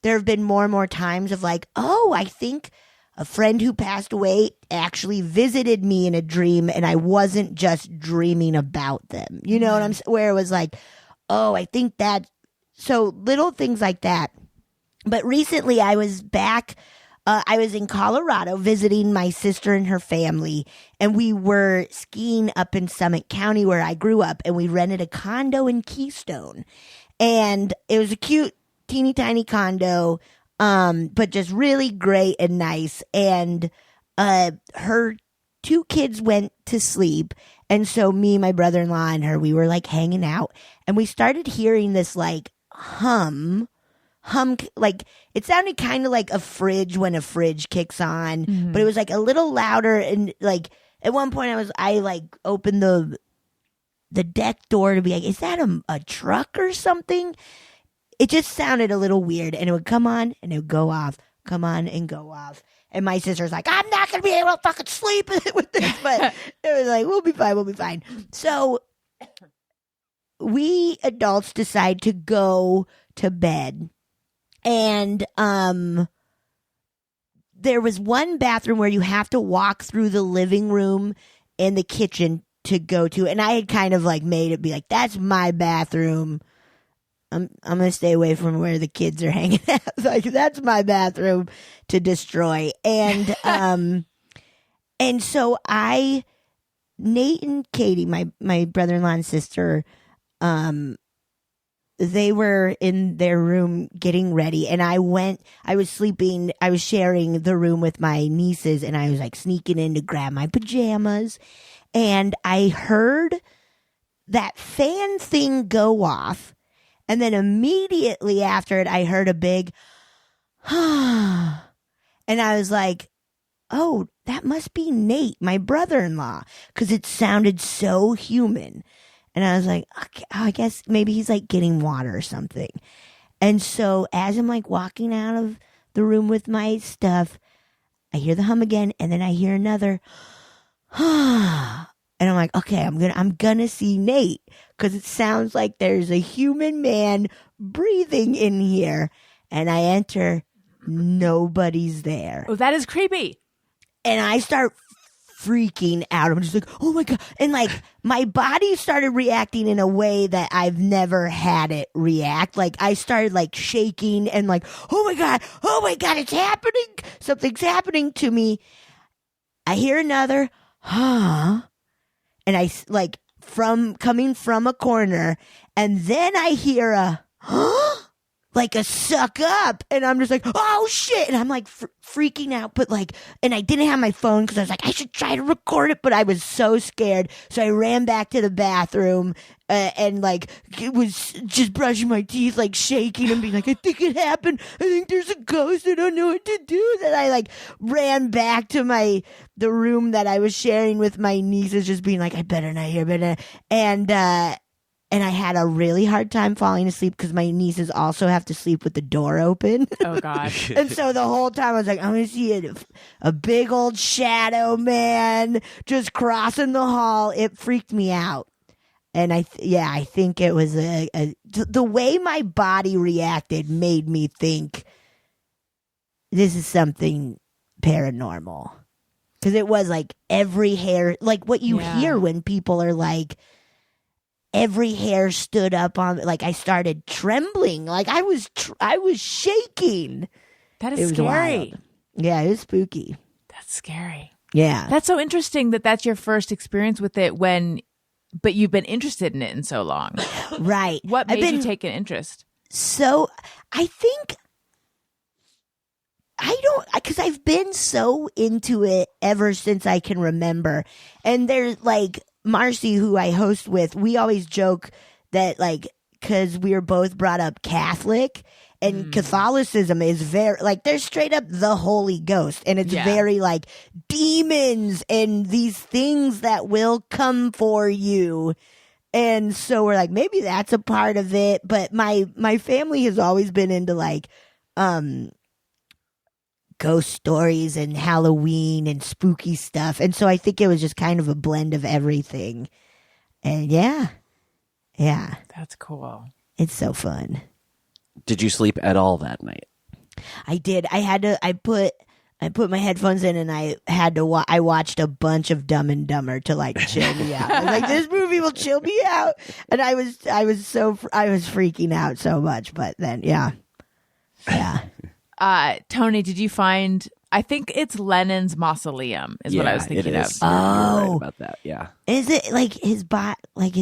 there have been more and more times of like, oh, I think a friend who passed away actually visited me in a dream and I wasn't just dreaming about them. You know what I'm saying? Where it was like, oh, I think that. So little things like that. But recently I was back. I was in Colorado visiting my sister and her family, and we were skiing up in Summit County where I grew up, and we rented a condo in Keystone. And it was a cute, teeny tiny condo, but just really great and nice. And her 2 kids went to sleep, and so me, my brother-in-law, and her, we were like hanging out, and we started hearing this like hum, like it sounded kind of like a fridge when a fridge kicks on, but it was like a little louder. And like at one point I like opened the deck door to be like, is that a truck or something? It just sounded a little weird, and it would come on and it would go off, come on and go off. And my sister's like, I'm not going to be able to fucking sleep with this, but it was like, we'll be fine. So we adults decide to go to bed. And there was one bathroom where you have to walk through the living room and the kitchen to go to. And I had kind of like made it be like, that's my bathroom. I'm going to stay away from where the kids are hanging out. Like, that's my bathroom to destroy. And and so Nate and Katie, my brother-in-law and sister, they were in their room getting ready, and I was sharing the room with my nieces, and I was like sneaking in to grab my pajamas, and I heard that fan thing go off, and then immediately after it, I heard a big, and I was like, oh, that must be Nate, my brother-in-law, because it sounded so human. And I was like, okay, I guess maybe he's like getting water or something. And so as I'm like walking out of the room with my stuff, I hear the hum again, and then I hear another, and I'm like, okay, I'm gonna see Nate, because it sounds like there's a human man breathing in here. And I enter, nobody's there. Oh, that is creepy. And I start freaking out. I'm just like, oh my God. And like my body started reacting in a way that I've never had it react. Like I started like shaking and like, oh my God, it's happening. Something's happening to me. I hear another, huh? And I like coming from a corner, and then I hear a, huh? Like a suck up, and I'm just like, oh shit, and I'm like freaking out, but like, and I didn't have my phone because I was like, I should try to record it, but I was so scared, so I ran back to the bathroom, and like, it was just brushing my teeth, like shaking and being like, I think it happened, I think there's a ghost, I don't know what to do. Then I like ran back to the room that I was sharing with my nieces, just being like, I better not hear, and I had a really hard time falling asleep because my nieces also have to sleep with the door open. Oh, gosh. And so the whole time I was like, I'm going to see a big old shadow man just crossing the hall. It freaked me out. And I think it was the way my body reacted made me think this is something paranormal. Because it was like every hair, like what you hear when people are like, every hair stood up on, like I started trembling, like I was shaking. That It is was scary. wild. Yeah, it was spooky. That's scary. Yeah. That's so interesting that that's your first experience with it but you've been interested in it in so long. Right. What made you take an interest? So I think because I've been so into it ever since I can remember. And there's like Marcy, who I host with, we always joke that like, because we were both brought up Catholic, and Catholicism is very like, there's straight up the Holy Ghost, and it's very like demons and these things that will come for you. And so we're like, maybe that's a part of it. But my family has always been into like ghost stories and Halloween and spooky stuff. And so I think it was just kind of a blend of everything. And yeah. That's cool. It's so fun. Did you sleep at all that night? I did. I put my headphones in, and I watched a bunch of Dumb and Dumber to like chill me out. I was like, this movie will chill me out. And I was freaking out so much, but then yeah. Tony, did you find? I think it's Lenin's mausoleum is what I was thinking of. You're right about that. Yeah. Is it like his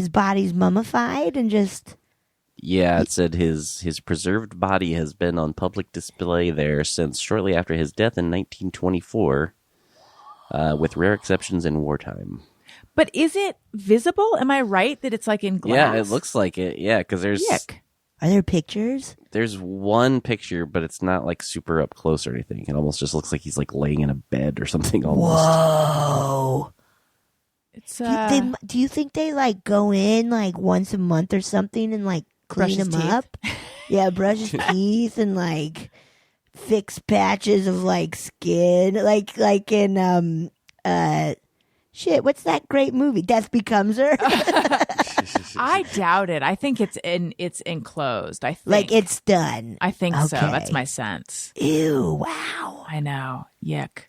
body's mummified and just? Yeah, it said his preserved body has been on public display there since shortly after his death in 1924, with rare exceptions in wartime. But is it visible? Am I right that it's like in glass? Yeah, it looks like it. Yeah, because there's Are there pictures? There's one picture, but it's not like super up close or anything. It almost just looks like he's like laying in a bed or something. Almost. Whoa. It's Do you think they like go in like once a month or something and like clean him up? Yeah, brush his teeth and like fix patches of like skin, like in shit. What's that great movie? Death Becomes Her. I doubt it. I think it's enclosed. I think like it's done. I think so. Okay. That's my sense. Ew! Wow. I know. Yuck.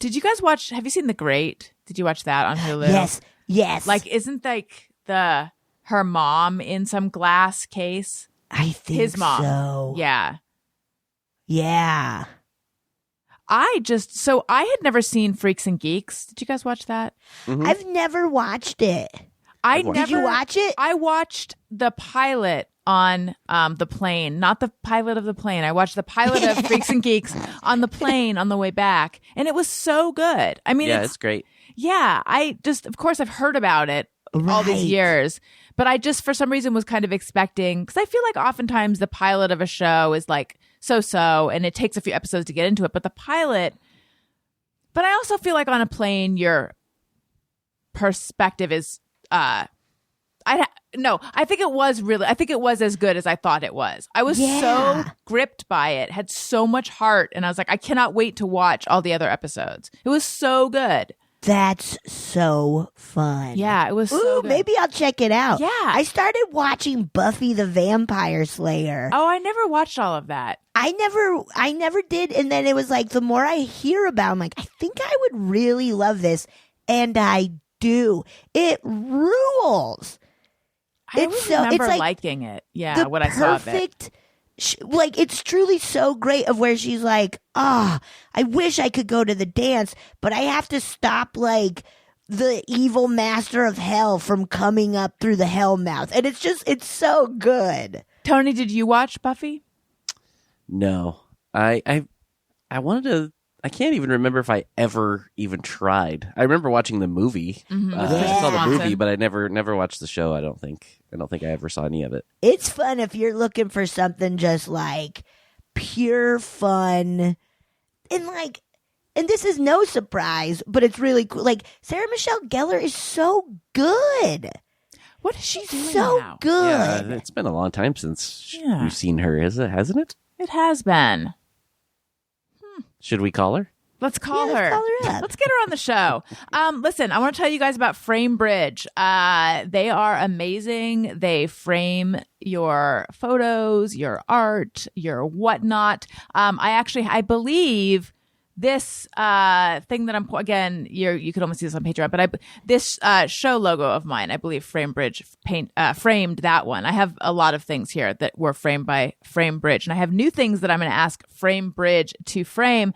Did you guys watch? Have you seen The Great? Did you watch that on Hulu? Yes. Like, isn't like her mom in some glass case? I think his mom. so. Yeah. Yeah. I had never seen Freaks and Geeks. Did you guys watch that? Mm-hmm. I've never watched it. Did you watch it? I watched the pilot on the plane, not the pilot of the plane. I watched the pilot of Freaks and Geeks on the plane on the way back, and it was so good. I mean, it's great. Yeah, of course, I've heard about it all these years, but I just for some reason was kind of expecting, because I feel like oftentimes the pilot of a show is like so, and it takes a few episodes to get into it. But I also feel like on a plane, your perspective is. I think it was as good as I thought it was. I was so gripped by it, had so much heart, and I was like, I cannot wait to watch all the other episodes. It was so good. That's so fun. Yeah, it was so good. Maybe I'll check it out. Yeah. I started watching Buffy the Vampire Slayer. Oh, I never watched all of that. I never did. And then it was like, the more I hear about it, I'm like, I think I would really love this. And I do. It rules. I remember liking it. Yeah, what I saw of it. Like, it's truly so great of where she's like, I wish I could go to the dance, but I have to stop, like, the evil master of hell from coming up through the hell mouth. And it's so good. Tony, did you watch Buffy? No. I wanted to. I can't even remember if I ever even tried. I remember watching the movie. Mm-hmm. I saw the movie, but I never watched the show. I don't think I ever saw any of it. It's fun if you're looking for something just like pure fun. And this is no surprise, but it's really cool. Like, Sarah Michelle Gellar is so good. What is she doing so now? good. Yeah, it's been a long time since we've seen her, hasn't it? It has been. Should we call her? Let's call her. Let's call her up. Let's get her on the show. Listen, I want to tell you guys about Frame Bridge. They are amazing. They frame your photos, your art, your whatnot. I believe this thing that I'm again, you could almost see this on Patreon, but this show logo of mine, I believe FrameBridge framed that one. I have a lot of things here that were framed by FrameBridge, and I have new things that I'm going to ask FrameBridge to frame.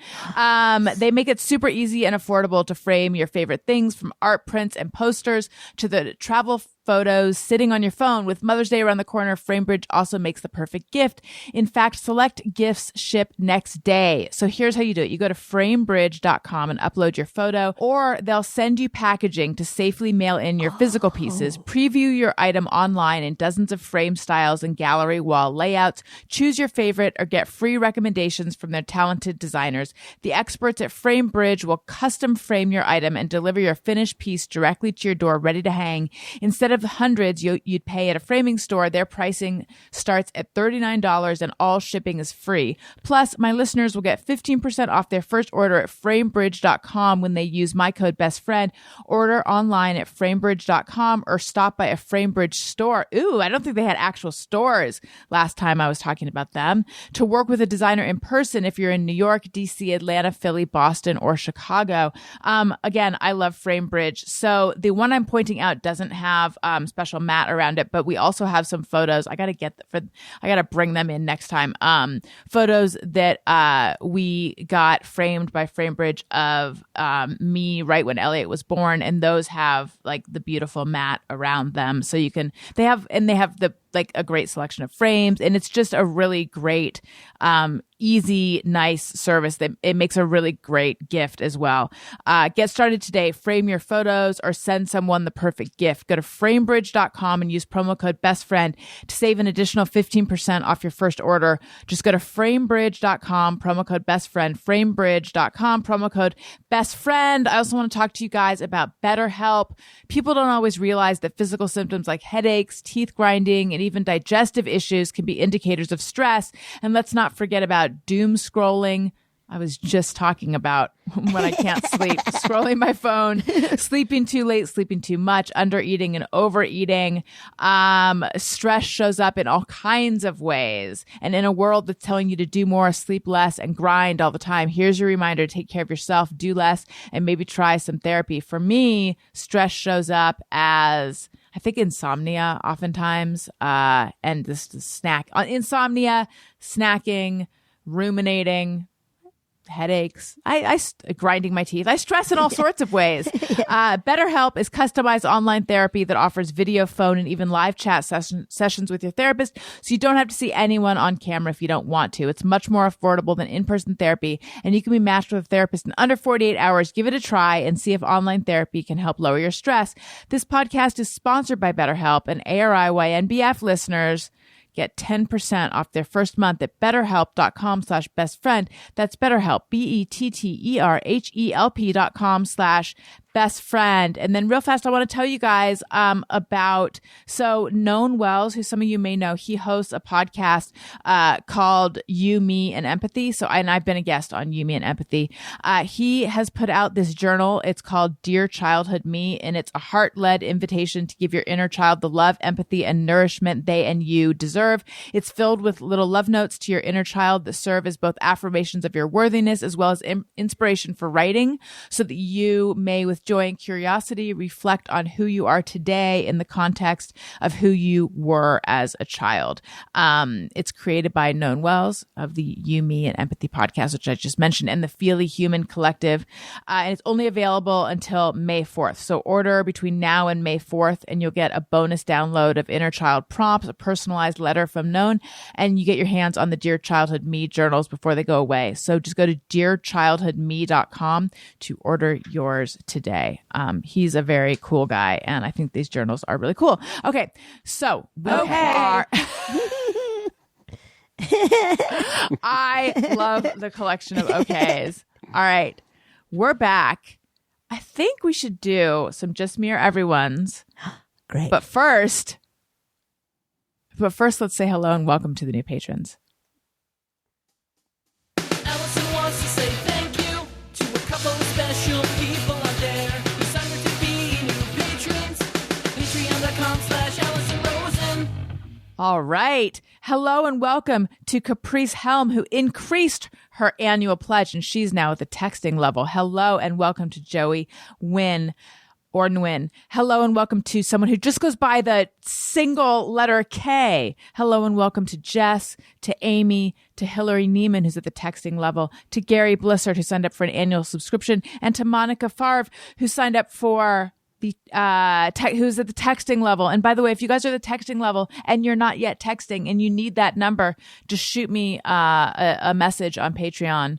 They make it super easy and affordable to frame your favorite things, from art prints and posters to the travel photos sitting on your phone. With Mother's Day around the corner, FrameBridge also makes the perfect gift. In fact, select gifts ship next day. So here's how you do it. You go to framebridge.com and upload your photo, or they'll send you packaging to safely mail in your physical pieces. Preview your item online in dozens of frame styles and gallery wall layouts. Choose your favorite or get free recommendations from their talented designers. The experts at FrameBridge will custom frame your item and deliver your finished piece directly to your door, ready to hang. Instead of the hundreds you'd pay at a framing store, their pricing starts at $39 and all shipping is free. Plus, my listeners will get 15% off their first order at framebridge.com when they use my code BESTFRIEND. Order online at framebridge.com or stop by a FrameBridge store. Ooh, I don't think they had actual stores last time I was talking about them. To work with a designer in person if you're in New York, DC, Atlanta, Philly, Boston, or Chicago. Again, I love FrameBridge. So the one I'm pointing out doesn't have special mat around it, but we also have some photos. I gotta bring them in next time. Photos that we got framed by FrameBridge of me right when Elliot was born, and those have like the beautiful mat around them. So they have the a great selection of frames, and it's just a really great easy, nice service that it makes a really great gift as well. Get started today. Frame your photos or send someone the perfect gift. Go to framebridge.com and use promo code BESTFRIEND to save an additional 15% off your first order. Just go to framebridge.com, promo code BESTFRIEND, framebridge.com, promo code BESTFRIEND. I also want to talk to you guys about BetterHelp. People don't always realize that physical symptoms like headaches, teeth grinding, and even digestive issues can be indicators of stress. And let's not forget about doom scrolling. I was just talking about when I can't sleep, scrolling my phone, sleeping too late, sleeping too much, undereating and overeating. Stress shows up in all kinds of ways. And in a world that's telling you to do more, sleep less, and grind all the time, here's your reminder to take care of yourself, do less, and maybe try some therapy. For me, stress shows up as, I think, insomnia oftentimes, and this insomnia, snacking, ruminating, headaches, grinding my teeth. I stress in all sorts of ways. BetterHelp is customized online therapy that offers video, phone, and even live chat sessions with your therapist, so you don't have to see anyone on camera if you don't want to. It's much more affordable than in-person therapy, and you can be matched with a therapist in under 48 hours. Give it a try and see if online therapy can help lower your stress. This podcast is sponsored by BetterHelp, and ARIYNBF listeners get 10% off their first month at betterhelp.com/bestfriend. That's BetterHelp, BetterHelp.com/bestfriend. And then real fast, I want to tell you guys about, Known Wells, who some of you may know, he hosts a podcast called You, Me, and Empathy. And I've been a guest on You, Me, and Empathy. He has put out this journal. It's called Dear Childhood Me, and it's a heart-led invitation to give your inner child the love, empathy, and nourishment they and you deserve. It's filled with little love notes to your inner child that serve as both affirmations of your worthiness as well as inspiration for writing, so that you may, with joy and curiosity, reflect on who you are today in the context of who you were as a child. It's created by Known Wells of the You, Me, and Empathy podcast, which I just mentioned, and the Feely Human Collective. And it's only available until May 4th. So order between now and May 4th, and you'll get a bonus download of inner child prompts, a personalized letter from Known, and you get your hands on the Dear Childhood Me journals before they go away. So just go to dearchildhoodme.com to order yours today. He's a very cool guy, and I think these journals are really cool. Okay, so I love the collection of okays. All right, we're back. I think we should do some Just Me or Everyone's. Great. But first, let's say hello and welcome to the new patrons. Allison wants to say thank you to a couple of special people out there who signed up to be new patrons. Patreon.com/Allison Rosen. All right. Hello and welcome to Caprice Helm, who increased her annual pledge, and she's now at the texting level. Hello and welcome to Joey Wynn. Or Nguyen. Hello and welcome to someone who just goes by the single letter K. Hello and welcome to Jess, to Amy, to Hillary Neiman, who's at the texting level, to Gary Blissard, who signed up for an annual subscription, and to Monica Favre, who signed up for the who's at the texting level. And by the way, if you guys are at the texting level and you're not yet texting and you need that number, just shoot me a message on Patreon.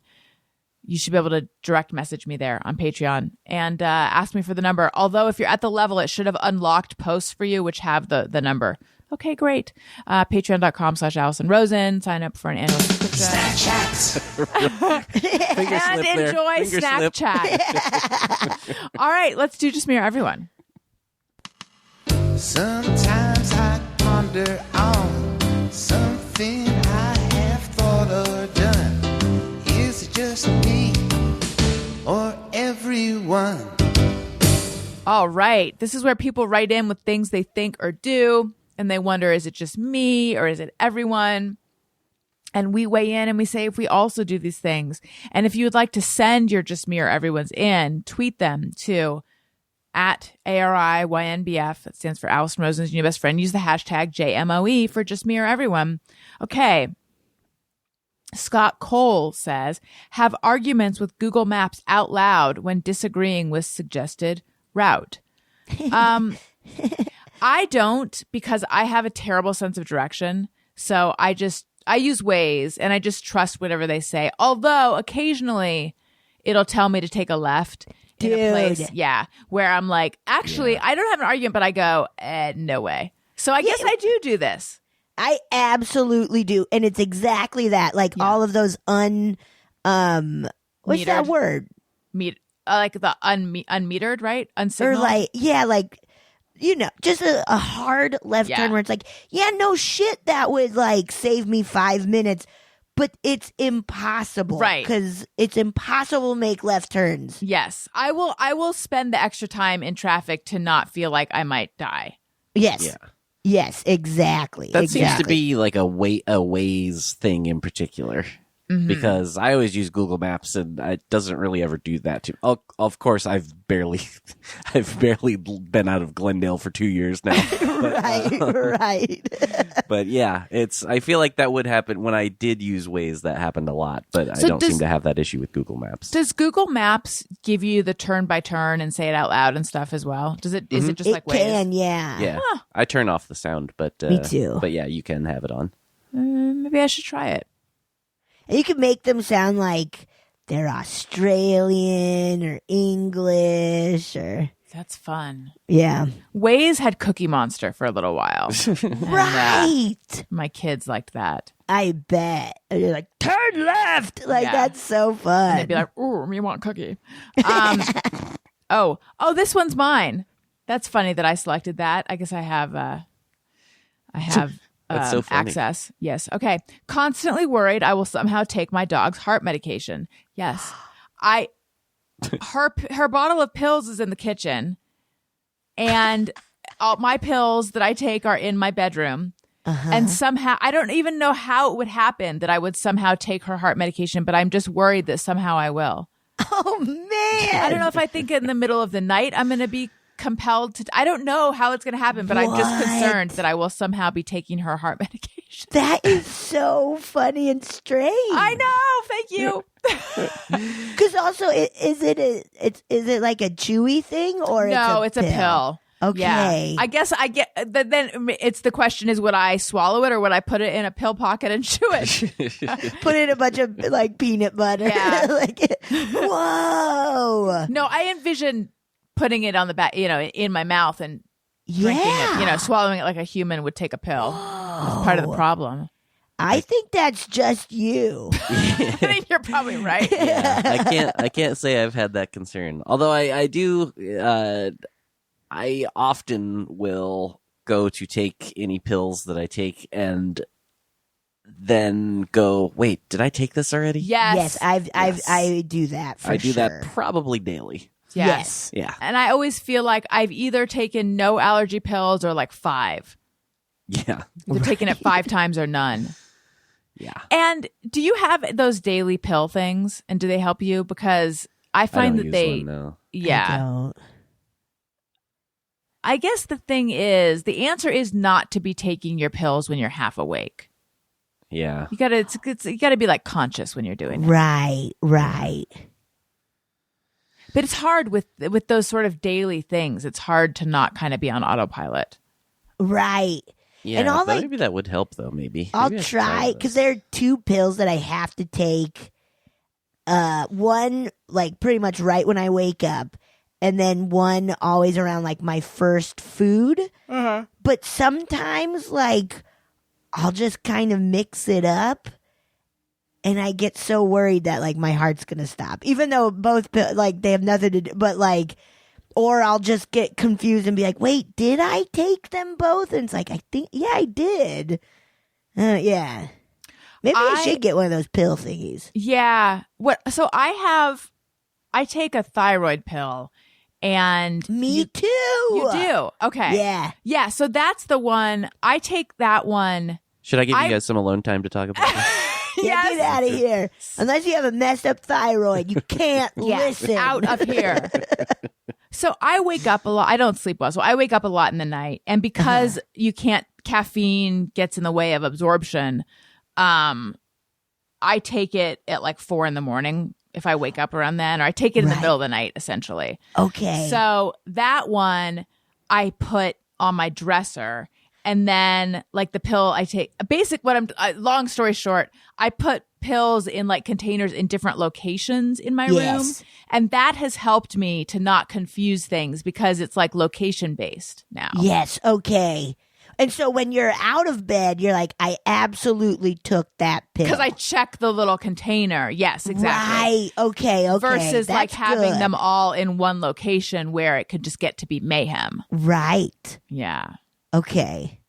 You should be able to direct message me there on Patreon and ask me for the number. Although if you're at the level, it should have unlocked posts for you, which have the number. Okay, great. Patreon.com/Allison Rosen. Sign up for an annual subscription. Snack chats. And enjoy Snack Chat. All right, let's do Just Mirror Everyone. Sometimes I ponder on something I have thought or done. Is it just me or everyone? All right. This is where people write in with things they think or do, and they wonder, is it just me or is it everyone? And we weigh in and we say if we also do these things. And if you would like to send your Just Me or Everyone's in, tweet them to @ARIYNBF. That stands for Allison Rosen's New Best Friend. Use the hashtag JMOE for Just Me or Everyone. Okay. Scott Cole says, have arguments with Google Maps out loud when disagreeing with suggested route. I don't, because I have a terrible sense of direction. So I use Waze and I just trust whatever they say. Although occasionally it'll tell me to take a left in a place. Yeah. Where I'm like, actually, I don't have an argument, but I go, no way. So I guess I do this. I absolutely do. And it's exactly that. Like all of those what's that word? Like the unmetered, right? Unsignaled? Or like, just a hard left turn where it's like, no shit, that would like save me 5 minutes. But it's impossible. Right. Because it's impossible to make left turns. Yes. I will spend the extra time in traffic to not feel like I might die. Yes. Yeah. Yes, exactly. That seems to be like a Waze thing in particular. Mm-hmm. Because I always use Google Maps and it doesn't really ever do that to me. Of course, I've barely been out of Glendale for 2 years now. But, right. But yeah, I feel like that would happen when I did use Waze. That happened a lot, but I don't seem to have that issue with Google Maps. Does Google Maps give you the turn by turn and say it out loud and stuff as well? Is it just like Waze? It can, yeah. Yeah. Huh. I turn off the sound, but me too. But yeah, you can have it on. Maybe I should try it. And you can make them sound like they're Australian or English or... That's fun. Yeah. Waze had Cookie Monster for a little while. Right. My kids liked that. I bet. And you're like, turn left. Like, that's so fun. And they'd be like, ooh, me want cookie. Oh, this one's mine. That's funny that I selected that. I guess I have That's so funny. Access. Yes. Okay. Constantly worried I will somehow take my dog's heart medication. Yes. Her bottle of pills is in the kitchen, and all my pills that I take are in my bedroom. And somehow, I don't even know how it would happen that I would somehow take her heart medication, but I'm just worried that somehow I will. Oh, man. I don't know if I think in the middle of the night I'm going to be compelled to. I don't know how it's going to happen, but I'm just concerned that I will somehow be taking her heart medication. That is so funny and strange. I know. Thank you. Because also, is it like a chewy thing or it's a pill? Okay. Yeah. I guess I get. Then it's the question is, would I swallow it or would I put it in a pill pocket and chew it? Put in a bunch of like peanut butter. Yeah. Whoa. No, I envision putting it on the back, in my mouth and drinking it, swallowing it like a human would take a pill. That's part of the problem. I think that's just you. I mean, you're probably right. Yeah, I can't say I've had that concern. Although I do, I often will go to take any pills that I take and then go, wait, did I take this already? Yes. I do that for sure. I do that probably daily. Yes. Yeah. And I always feel like I've either taken no allergy pills or like 5. Yeah. They're taking it 5 times or none. Yeah. And do you have those daily pill things? And do they help you? Because I find that they, one, no. yeah. I don't. I guess the thing is, the answer is not to be taking your pills when you're half awake. Yeah. You gotta be like conscious when you're doing it. Right. But it's hard with those sort of daily things. It's hard to not kind of be on autopilut. Right. Yeah, And I'll, but like- maybe that would help, though, maybe. I'll Maybe I should try those. because there are 2 pills that I have to take. One like pretty much right when I wake up, and then one always around like my first food. But sometimes like I'll just kind of mix it up, and I get so worried that like my heart's gonna stop, even though both like they have nothing to do. But like, or I'll just get confused and be like, wait, did I take them both? And it's like, I think, yeah, I did. Yeah. Maybe I should get one of those pill thingies. Yeah. So I take a thyroid pill, and Me too. you do. Okay. Yeah. Yeah. So that's the one. I take that one. Should I give you guys some alone time to talk about this? Yeah, get out of here. Unless you have a messed up thyroid, you can't listen. Out of here. So I wake up a lot. I don't sleep well. So I wake up a lot in the night. And because caffeine gets in the way of absorption, I take it at like 4 a.m. if I wake up around then, or I take it in the middle of the night, essentially. Okay. So that one I put on my dresser. And then like the pill I take, long story short, I put pills in like containers in different locations in my room. And that has helped me to not confuse things because it's like location based now. Yes. Okay. And so when you're out of bed, you're like, I absolutely took that pill. Because I check the little container. Yes, exactly. Right. Okay. Versus like That's having good. them all in one location where it could just get to be mayhem. Right. Yeah. Okay.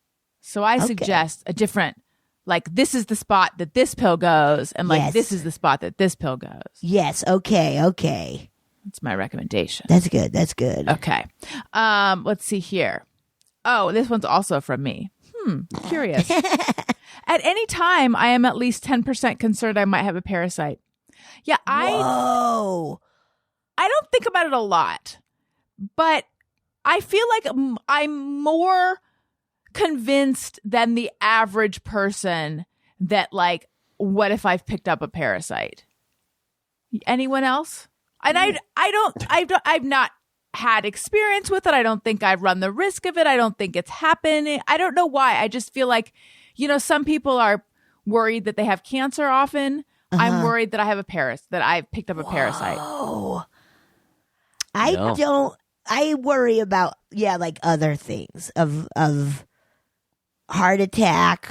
So I suggest a different, like this is the spot that this pill goes, and like this is the spot that this pill goes. Yes. Okay. That's my recommendation. That's good. Okay. Let's see here. Oh, this one's also from me. Curious. At any time, I am at least 10% concerned I might have a parasite. Yeah, Whoa. I don't think about it a lot, but I feel like I'm more convinced than the average person that like, what if I've picked up a parasite? Anyone else? And I've not had experience with it. I don't think I've run the risk of it. I don't think it's happening. I don't know why. I just feel like, some people are worried that they have cancer often. I'm worried that I have that I've picked up a parasite. Oh, I worry about, like other things of heart attack,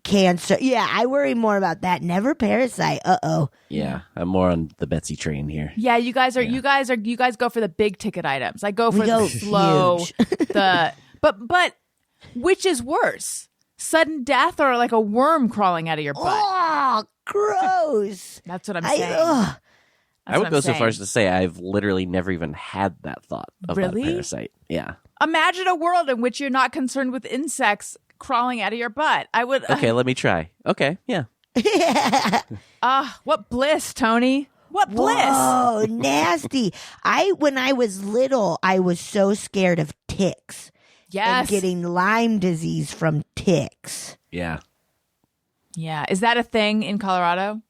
cancer. Yeah, I worry more about that. Never parasite. Uh-oh. Yeah, I'm more on the Betsy train here. Yeah, you guys go for the big ticket items. I go for We go the slow, huge. but which is worse? Sudden death or like a worm crawling out of your butt? Oh, gross. That's what I'm saying. I would go so far as to say I've literally never even had that thought about Really? a parasite. Yeah. Imagine a world in which you're not concerned with insects crawling out of your butt. I would. Okay, let me try. Okay, yeah. What bliss, Tony. What bliss. Oh, nasty. When I was little, I was so scared of ticks. Yes. And getting Lyme disease from ticks. Yeah. Yeah. Is that a thing in Colorado?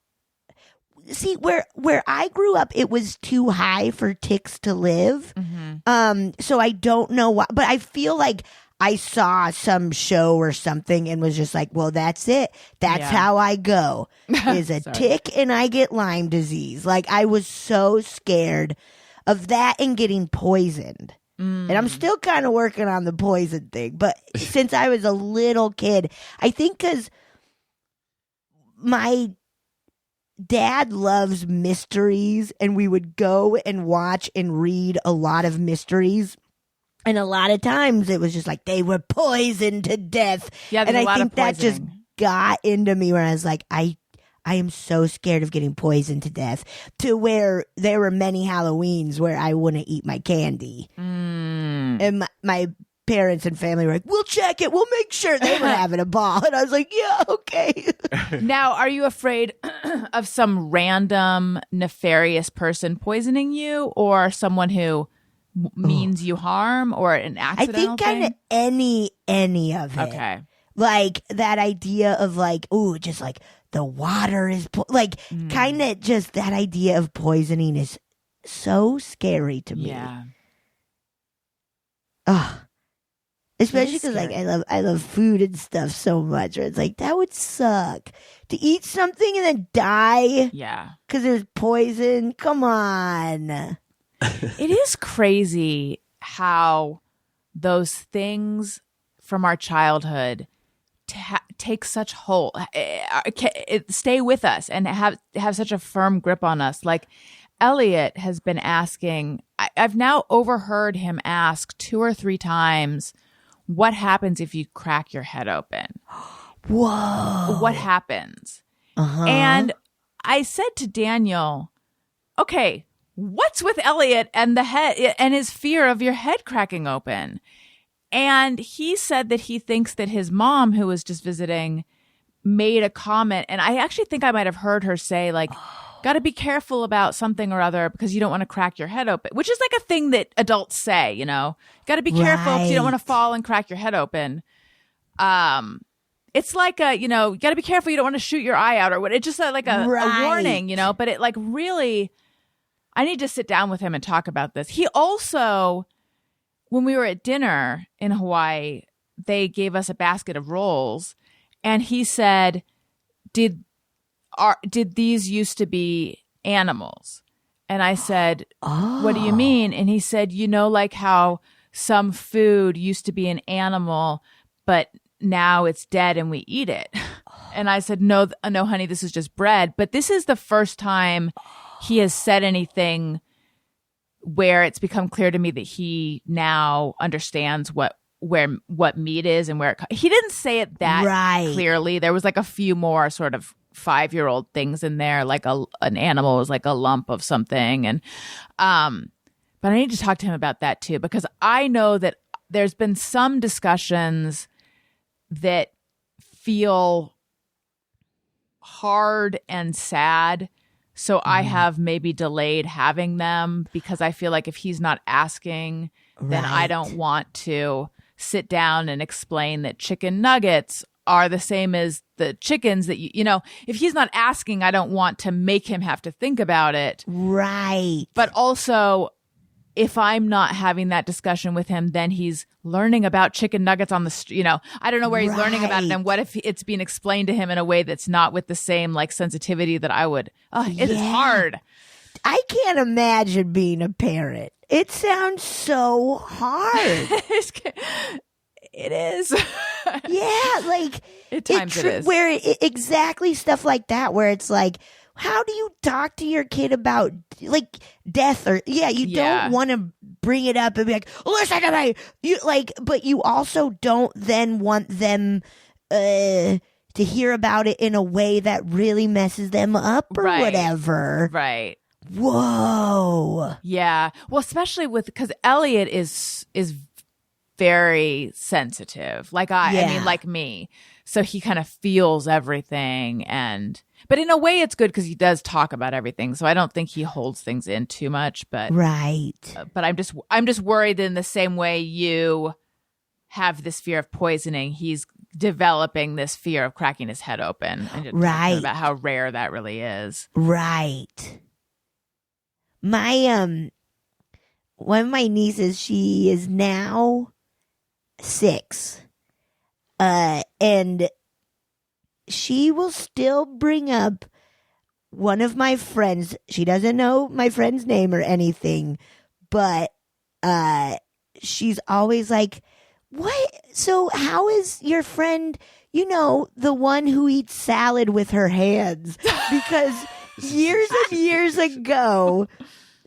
See, where I grew up, it was too high for ticks to live. So I don't know why, but I feel like I saw some show or something and was just like, well, that's it. That's how I go. Is a tick and I get Lyme disease. Like I was so scared of that and getting poisoned. And I'm still kind of working on the poison thing. But since I was a little kid, I think because my dad loves mysteries and we would go and watch and read a lot of mysteries. And a lot of times it was just like they were poisoned to death. Yeah, and there's a lot I of think that just poisoning. got into me where I was like, I am so scared of getting poisoned to death, to where there were many Halloweens where I wouldn't eat my candy. And my parents and family were like, we'll check it. We'll make sure. They were having a ball. And I was like, yeah, okay. Now, are you afraid of some random nefarious person poisoning you, or someone who means you harm, or an I accidental think kind of thing? any of it. Okay. Like that idea of like, ooh, just like the water is kind of just that idea of poisoning is so scary to me. Yeah. Ugh. Especially It is because like scary. I love food and stuff so much. Where it's like that would suck to eat something and then die Yeah. because there's poison. Come on. It is crazy how those things from our childhood take such hold, stay with us and have such a firm grip on us. Like Elliot has been asking, I've now overheard him ask 2 or 3 times, what happens if you crack your head open? Whoa. What happens? Uh-huh. And I said to Daniel, okay, what's with Elliot and the head and his fear of your head cracking open? And he said that he thinks that his mom, who was just visiting, made a comment. And I actually think I might have heard her say, like, got to be careful about something or other because you don't want to crack your head open, which is like a thing that adults say, you know, got to be careful because you don't want to fall and crack your head open. It's like you got to be careful. You don't want to shoot your eye out or what. It's just like a warning, you know, but it like really, I need to sit down with him and talk about this. He also, when we were at dinner in Hawaii, they gave us a basket of rolls and he said, did these used to be animals? And I said, what do you mean? And he said, you know, like how some food used to be an animal, but now it's dead and we eat it. And I said, no, honey, this is just bread. But this is the first time he has said anything where it's become clear to me that he now understands what meat is and where he didn't say it that clearly. There was like a few more sort of 5-year-old things in there, like an animal was like a lump of something. And but I need to talk to him about that too, because I know that there's been some discussions that feel hard and sad. So I have maybe delayed having them because I feel like if he's not asking, then I don't want to sit down and explain that chicken nuggets are the same as the chickens that you know, if he's not asking, I don't want to make him have to think about it. Right. But also, if I'm not having that discussion with him, then he's learning about chicken nuggets on the street. You know, I don't know where he's learning about it. And what if it's being explained to him in a way that's not with the same like sensitivity that I would? It is hard. I can't imagine being a parent. It sounds so hard. It is. Yeah, like at times it is. Where exactly stuff like that, where it's like, how do you talk to your kid about like death or you don't want to bring it up and be like, listen to me, but you also don't then want them to hear about it in a way that really messes them up or whatever. Right. Whoa. Yeah. Well, especially because Elliot is very sensitive. Like I mean, like me. So he kind of feels everything but in a way it's good because he does talk about everything. So I don't think he holds things in too much, but but I'm just worried that in the same way you have this fear of poisoning, he's developing this fear of cracking his head open and just talking about how rare that really is. Right. My one of my nieces, she is now 6. And she will still bring up one of my friends. She doesn't know my friend's name or anything, but she's always like, what? So how is your friend, you know, the one who eats salad with her hands? Because years and years ago,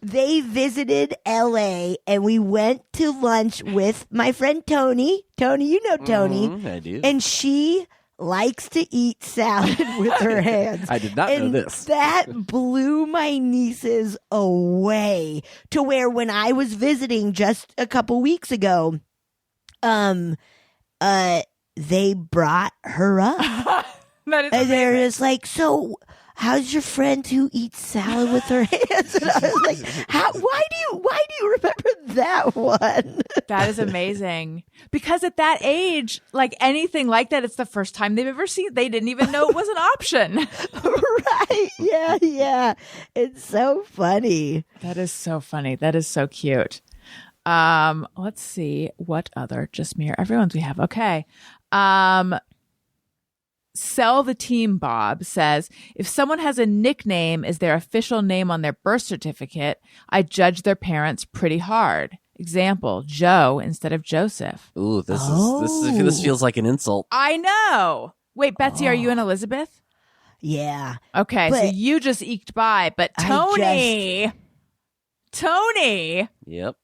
they visited LA and we went to lunch with my friend Tony. Tony, you know Tony. I do. And she likes to eat salad with her hands. I did not know this. That blew my nieces away to where when I was visiting just a couple weeks ago, they brought her up. That is And they're amazing. just like, so how's your friend who eats salad with her hands? And I was like, why do you remember that one? That is amazing. Because at that age, like anything like that, it's the first time they've ever seen. They didn't even know it was an option. Right. Yeah. It's so funny. That is so funny. That is so cute. Let's see what other just mirror everyone's we have. Okay. Sell the Team Bob says, if someone has a nickname as their official name on their birth certificate, I judge their parents pretty hard. Example, Joe instead of Joseph. Ooh, this feels like an insult. I know. Wait, Betsy, are you an Elizabeth? Yeah. Okay, so But you just eked by, but I Tony. Yep.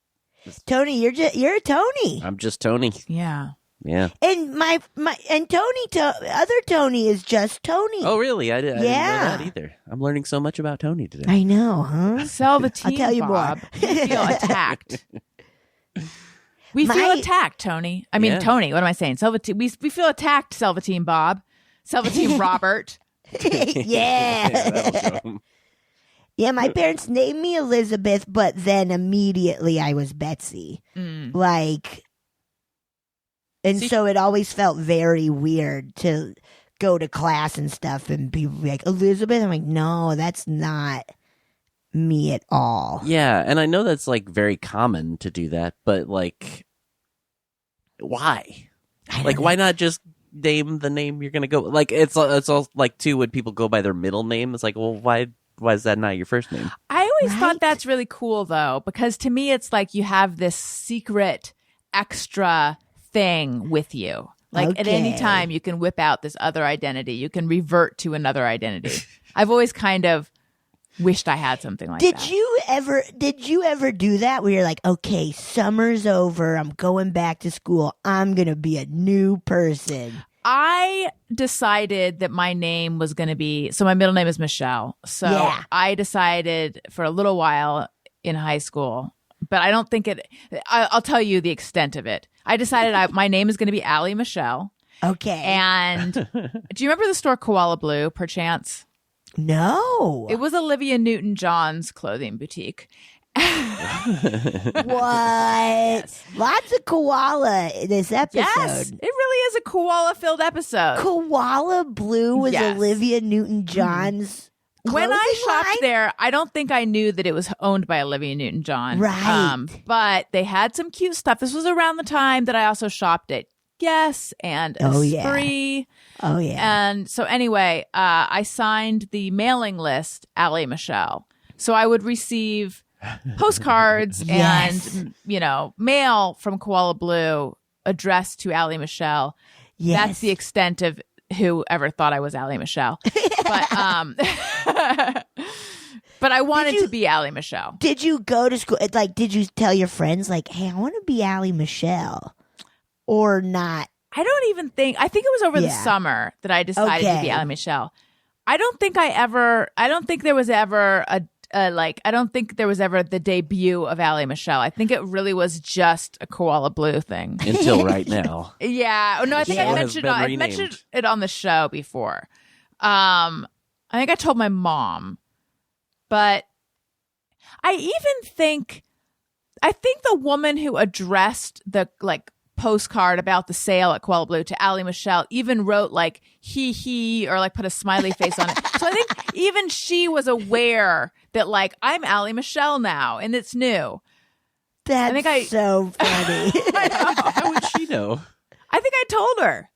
Tony, you're a Tony. I'm just Tony. Yeah. Yeah. And other Tony is just Tony. Oh, really? I didn't know Yeah. that either. I'm learning so much about Tony today. I know, huh? Sell the Team tell you Bob. more. We feel attacked. We feel attacked, Tony. I mean, Yeah. Tony. What am I saying? We feel attacked, Selvatine Bob. Selvatine Robert. Yeah. that'll go. Yeah, my parents named me Elizabeth, but then immediately I was Betsy. So it always felt very weird to go to class and stuff and people be like, Elizabeth? I'm like, no, that's not me at all. Yeah, and I know that's like very common to do that, but like, why? Like, why not just name the name you're gonna go? Like, it's all like too when people go by their middle name. It's like, well, why is that not your first name? I always Right? thought that's really cool, though, because to me, it's like you have this secret extra thing with you. Like at any Okay. time, you can whip out this other identity. You can revert to another identity. I've always kind of wished I had something like that. Did you ever do that where you're like, okay, summer's over, I'm going back to school, I'm gonna be a new person? I decided that my name was going to be, so my middle name is Michelle. So Yeah. I decided for a little while in high school, but I don't think I'll tell you the extent of it. I decided my name is going to be Allie Michelle. Okay. And do you remember the store Koala Blue, perchance? No. It was Olivia Newton-John's clothing boutique. What? Lots of koala in this episode. Yes, it really is a koala-filled episode. Koala Blue was Yes. Olivia Newton-John's When I clothing shopped line? there, I don't think I knew that it was owned by Olivia Newton-John. Right. But they had some cute stuff. This was around the time that I also shopped at Guess and Oh, yeah. Esprit. Oh, yeah. And so anyway, I signed the mailing list, Allie Michelle. So I would receive postcards Yes. and, mail from Koala Blue addressed to Allie Michelle. Yes. That's the extent of whoever thought I was Allie Michelle. But but I wanted to be Allie Michelle. Did you go to school? Like, did you tell your friends, like, hey, I want to be Allie Michelle? Or not? I think it was over the Yeah. summer that I decided to be Okay. Allie Michelle. I don't think there was ever the debut of Allie Michelle. I think it really was just a Koala Blue thing. Until right now. Yeah. Oh, no, I think Yeah. I It has been mentioned renamed. it on the show before. I think I told my mom, but I think the woman who addressed the postcard about the sale at Koala Blue to Allie Michelle even wrote like he or like put a smiley face on it. So I think even she was aware that like I'm Allie Michelle now and it's new. That's so funny. How would she know? I think I told her.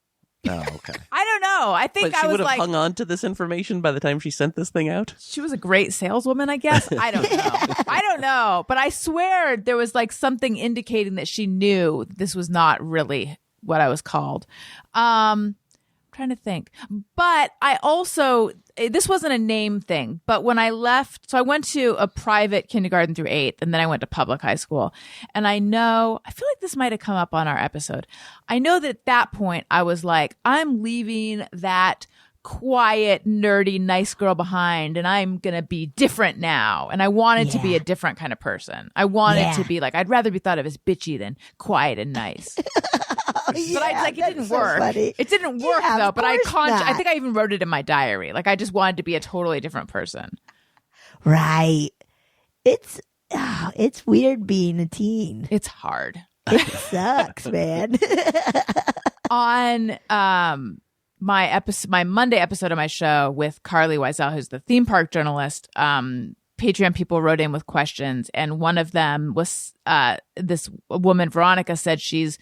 Oh, okay. I don't know. I think But she I would was have like, hung on to this information by the time she sent this thing out? she was a great saleswoman, I guess. I don't know. I don't know. But I swear there was like something indicating that she knew this was not really what I was called. I'm trying to think. But I also, this wasn't a name thing, but when I left, so I went to a private kindergarten through 8th, and then I went to public high school. And I feel like this might have come up on our episode. I know that at that point I was like, I'm leaving that quiet, nerdy, nice girl behind, and I'm going to be different now. And I wanted to be a different kind of person. I wanted to be like, I'd rather be thought of as bitchy than quiet and nice. But it didn't work. Funny. It didn't work though. But I not. think I even wrote it in my diary. Like I just wanted to be a totally different person. Right. It's weird being a teen. It's hard. It sucks, man. On my Monday episode of my show with Carly Wiesel, who's the theme park journalist, Patreon people wrote in with questions, and one of them was this woman, Veronica, said she's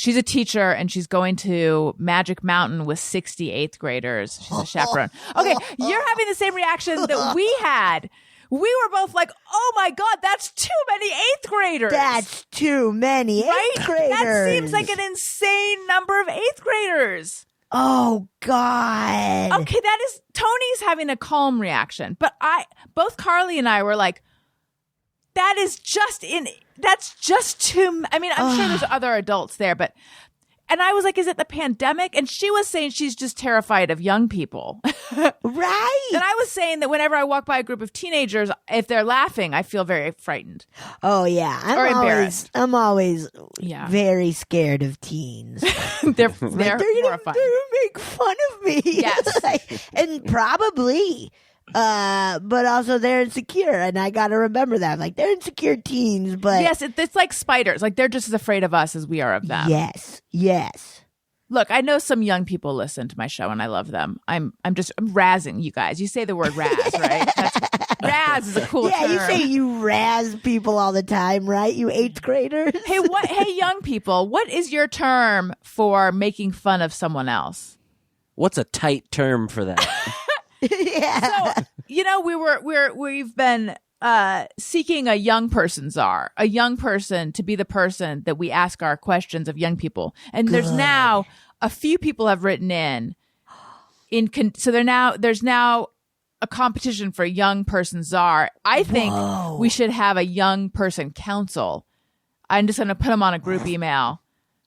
a teacher and she's going to Magic Mountain with 68th graders. She's a chaperone. Okay, you're having the same reaction that we had. We were both like, oh my God, that's too many 8th graders. That's too many 8th graders. That seems like an insane number of 8th graders. Oh God. Okay, Tony's having a calm reaction. But both Carly and I were like, that's just too, I mean, I'm sure there's other adults there, and I was like, is it the pandemic? And she was saying she's just terrified of young people. Right. And I was saying that whenever I walk by a group of teenagers, if they're laughing, I feel very frightened. Oh yeah. Embarrassed. I'm always very scared of teens. They're They're horrifying. gonna make fun of me. Yes. And probably. But also they're insecure, and I got to remember that. Like, they're insecure teens, but yes, it's like spiders. Like, they're just as afraid of us as we are of them. Yes. Look, I know some young people listen to my show, and I love them. I'm razzing you guys. You say the word razz, right? Razz is a cool term. You say you razz people all the time, right? You 8th graders. Hey, young people, what is your term for making fun of someone else? What's a tight term for that? Yeah. So, we've been seeking a young person czar, a young person to be the person that we ask our questions of young people. And there's now a few people have written so there's now a competition for young person czar. I think we should have a young person council. I'm just going to put them on a group email.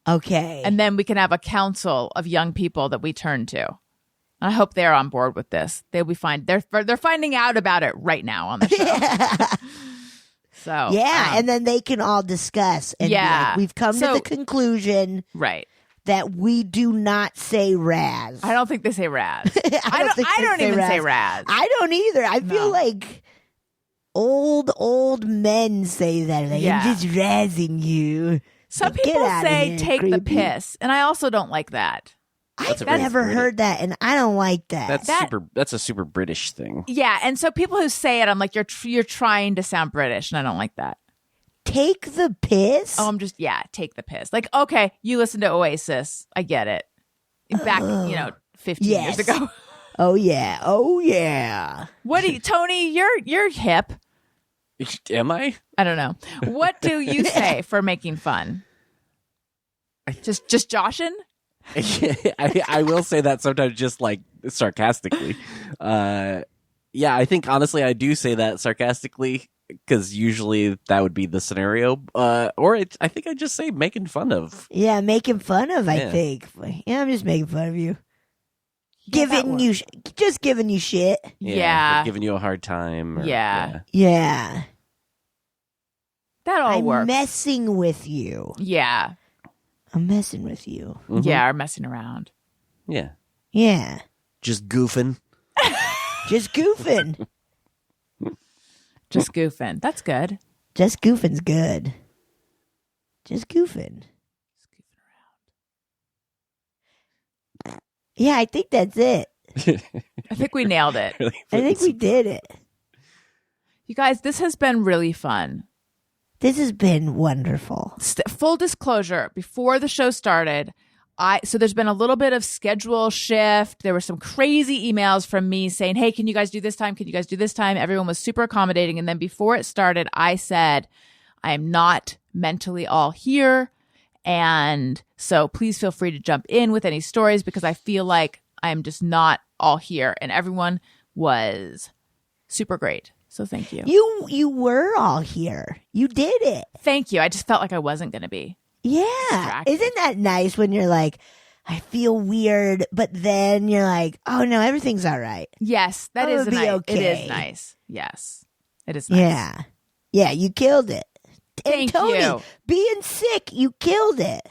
Okay. And then we can have a council of young people that we turn to. I hope they're on board with this. They'll be fine. They're finding out about it right now on the show. So and then they can all discuss. And be like, we've come to the conclusion, right, that we do not say razz. I don't think they say razz. I don't even say razz. I don't either. I feel like old men say that. Like, I'm just razzing you. Some people say take the piss, and I also don't like that. I've never heard that, and I don't like that. That's a super British thing. Yeah, and so people who say it, I'm like, you're trying to sound British, and I don't like that. Take the piss? Oh, take the piss. Like, okay, you listen to Oasis. I get it. Back, 15 years ago. Oh yeah. What do you, Tony? You're hip. Am I? I don't know. What do you say for making fun? Just joshing? I will say that sometimes, just like sarcastically. I think honestly I do say that sarcastically, because usually that would be the scenario. I think I just say making fun of. Yeah, making fun of. I think. Yeah, I'm just making fun of you. Giving you shit. Yeah. Giving you a hard time. Yeah. That all works. I'm messing with you. Yeah. I'm messing with you. Mm-hmm. Yeah, or messing around. Yeah. Just Just goofing. Just goofing. That's good. Just goofing's good. Just goofing. Around. Yeah, I think that's it. I think we nailed it. I think we did it. You guys, this has been really fun. This has been wonderful. Full disclosure, before the show started, so there's been a little bit of schedule shift. There were some crazy emails from me saying, hey, can you guys do this time? Can you guys do this time? Everyone was super accommodating. And then before it started, I said, I am not mentally all here. And so please feel free to jump in with any stories, because I feel like I'm just not all here. And everyone was super great. So thank you. You were all here. You did it. Thank you. I just felt like I wasn't going to be. Yeah. Isn't that nice when you're like, I feel weird, but then you're like, oh no, everything's all right. Yes, that It'll is be nice. okay. It is nice. Yes, it is nice. Yeah. Yeah, you killed it. And Thank Tony, you. being sick, you killed it.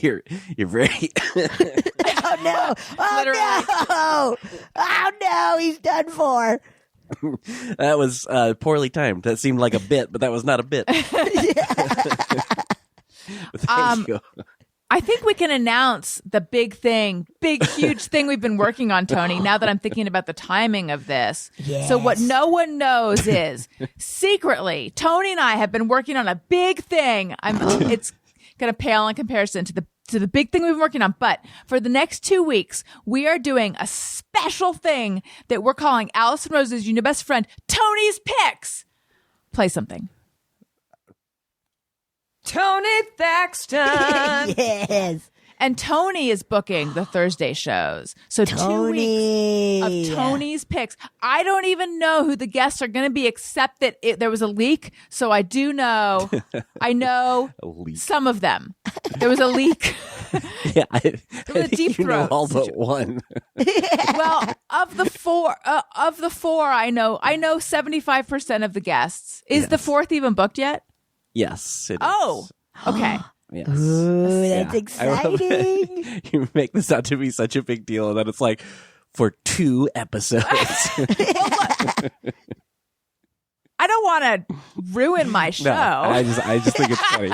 You're very. Oh no. Oh Literally. no. Oh no, he's done for. That was poorly timed. That seemed like a bit, but that was not a bit. Thank you. I think we can announce the big thing, big, huge thing we've been working on, Tony, now that I'm thinking about the timing of this. Yes. So what no one knows is secretly, Tony and I have been working on a big thing. It's going to pale in comparison to the big thing we've been working on. But for the next 2 weeks, we are doing a special thing that we're calling Allison Rose's You Know Best Friend, Tony's Picks. Play something. Tony Thaxton. Yes. And Tony is booking the Thursday shows. So 2 weeks of Tony's picks. I don't even know who the guests are going to be, except that there was a leak. So I do know. I know some of them. There was a leak. Yeah, I was a think deep you know throat all but one. Well, of the four, I know 75% of the guests. Is the fourth even booked yet? Yes. It Oh, is. okay. Yes. Ooh, that's I love exciting. it. You make this out to be such a big deal, and then it's like for 2 episodes. I don't want to ruin my show. No, I just think it's funny.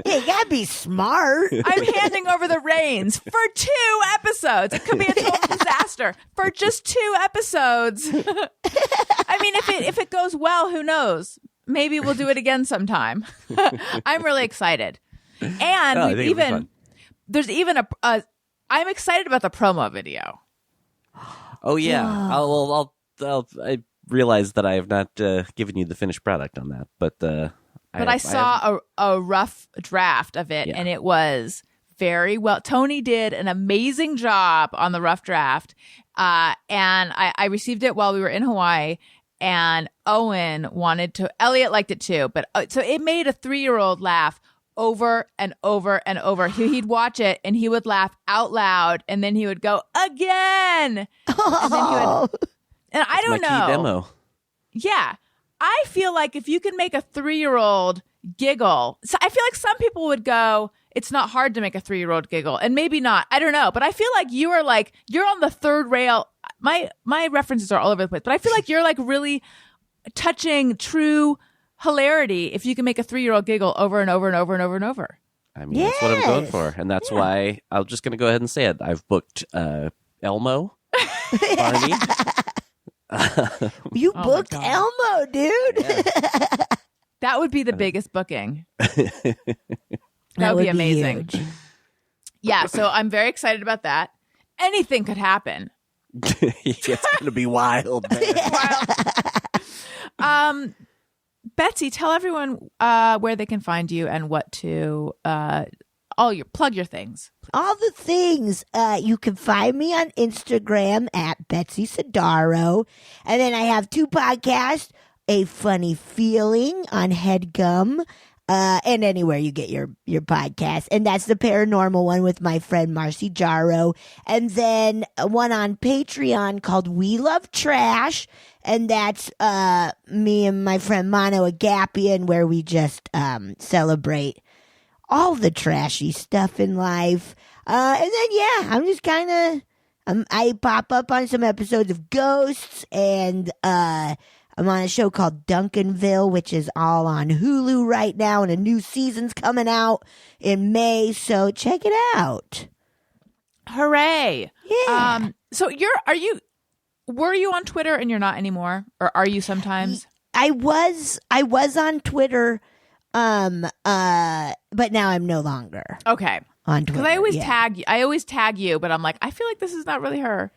Yeah, you gotta be smart. I'm handing over the reins for 2 episodes. It could be a total disaster for just 2 episodes. I mean, if it goes well, who knows? Maybe we'll do it again sometime. I'm really excited, and I we've think it'll be even fun. there's even I'm excited about the promo video. Oh yeah. I realize that I have not given you the finished product on that, but I saw a rough draft of it, and it was very well. Tony did an amazing job on the rough draft, and I received it while we were in Hawaii. And Elliot liked it too, but so it made a 3-year-old laugh over and over and over. He'd watch it and he would laugh out loud, and then he would go again. Oh. And I don't my know. key demo. Yeah. I feel like if you can make a 3-year-old giggle, so I feel like some people would go, it's not hard to make a 3-year-old giggle, and maybe not. I don't know. But I feel like you're on the third rail. My references are all over the place, but I feel like you're like really touching true hilarity if you can make a 3-year-old giggle over and over and over and over and over. I mean, that's what I'm going for, and that's why I'm just going to go ahead and say it. I've booked Elmo, Barney. You booked Elmo, dude. Yeah. That would be the biggest booking. That would would be amazing. huge. Yeah, so I'm very excited about that. Anything could happen. It's going to be wild, man. Betsy, tell everyone where they can find you and what to plug your things. All the things. You can find me on Instagram at Betsy Sodaro. And then I have 2 podcasts, A Funny Feeling on HeadGum, and anywhere you get your podcast. And that's the paranormal one with my friend Marcy Jarro. And then one on Patreon called We Love Trash. And that's me and my friend Mono Agapian, where we just celebrate all the trashy stuff in life. And then, I'm just kind of, I pop up on some episodes of Ghosts, and I'm on a show called Duncanville, which is all on Hulu right now, and a new season's coming out in May, so check it out. Hooray. Yeah. So were you on Twitter and you're not anymore? Or are you sometimes? I was on Twitter, but now I'm no longer Okay. on Twitter. Because I always tag you, but I'm like, I feel like this is not really her.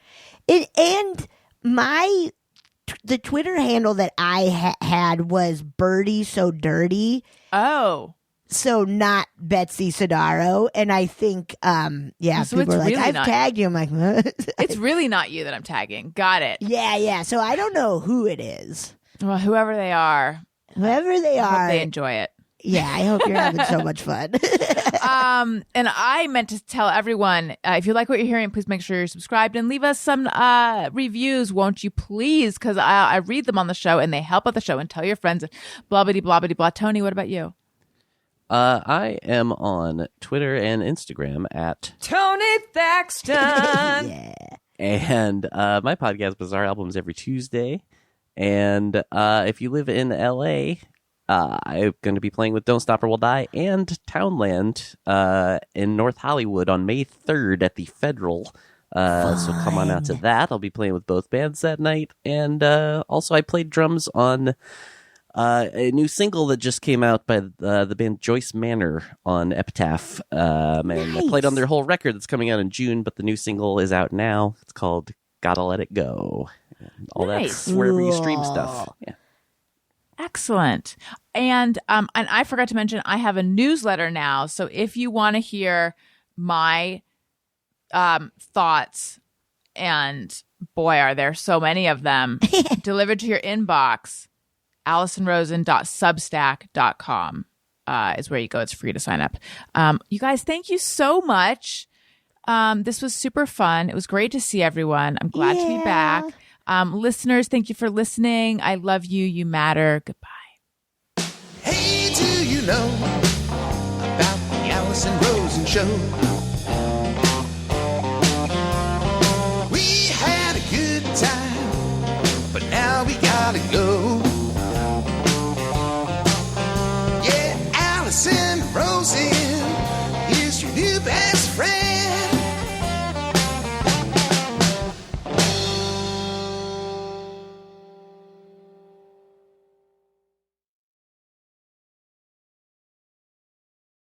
The Twitter handle that I had was Birdie So Dirty. Oh. So not Betsy Sodaro. And I think, So people it's are like, really I've not- tagged you. I'm like, what? It's really not you that I'm tagging. Got it. Yeah. So I don't know who it is. Well, whoever they are, Whoever they I hope are, they enjoy it. Yeah, I hope you're having so much fun. And I meant to tell everyone, if you like what you're hearing, please make sure you're subscribed and leave us some reviews, won't you please? Because I read them on the show and they help out the show. And tell your friends. Blah, blah, blah, blah, blah. Tony, what about you? I am on Twitter and Instagram at Tony Thaxton. Yeah. and my podcast Bizarre Albums every Tuesday. And if you live in LA, I'm going to be playing with Don't Stop or We'll Die and Townland in North Hollywood on May 3rd at the Federal. So come on out to that. I'll be playing with both bands that night. And also I played drums on a new single that just came out by the band Joyce Manor on Epitaph. And I played on their whole record that's coming out in June, but the new single is out now. It's called Gotta Let It Go. And all that's wherever you stream stuff. Yeah. Excellent. And I forgot to mention, I have a newsletter now. So if you want to hear my thoughts, and boy, are there so many of them, delivered to your inbox, AllisonRosen.substack.com is where you go. It's free to sign up. You guys, thank you so much. This was super fun. It was great to see everyone. I'm glad to be back. Listeners, thank you for listening. I love you. You matter. Goodbye. Hey, do you know about the Allison Rosen show?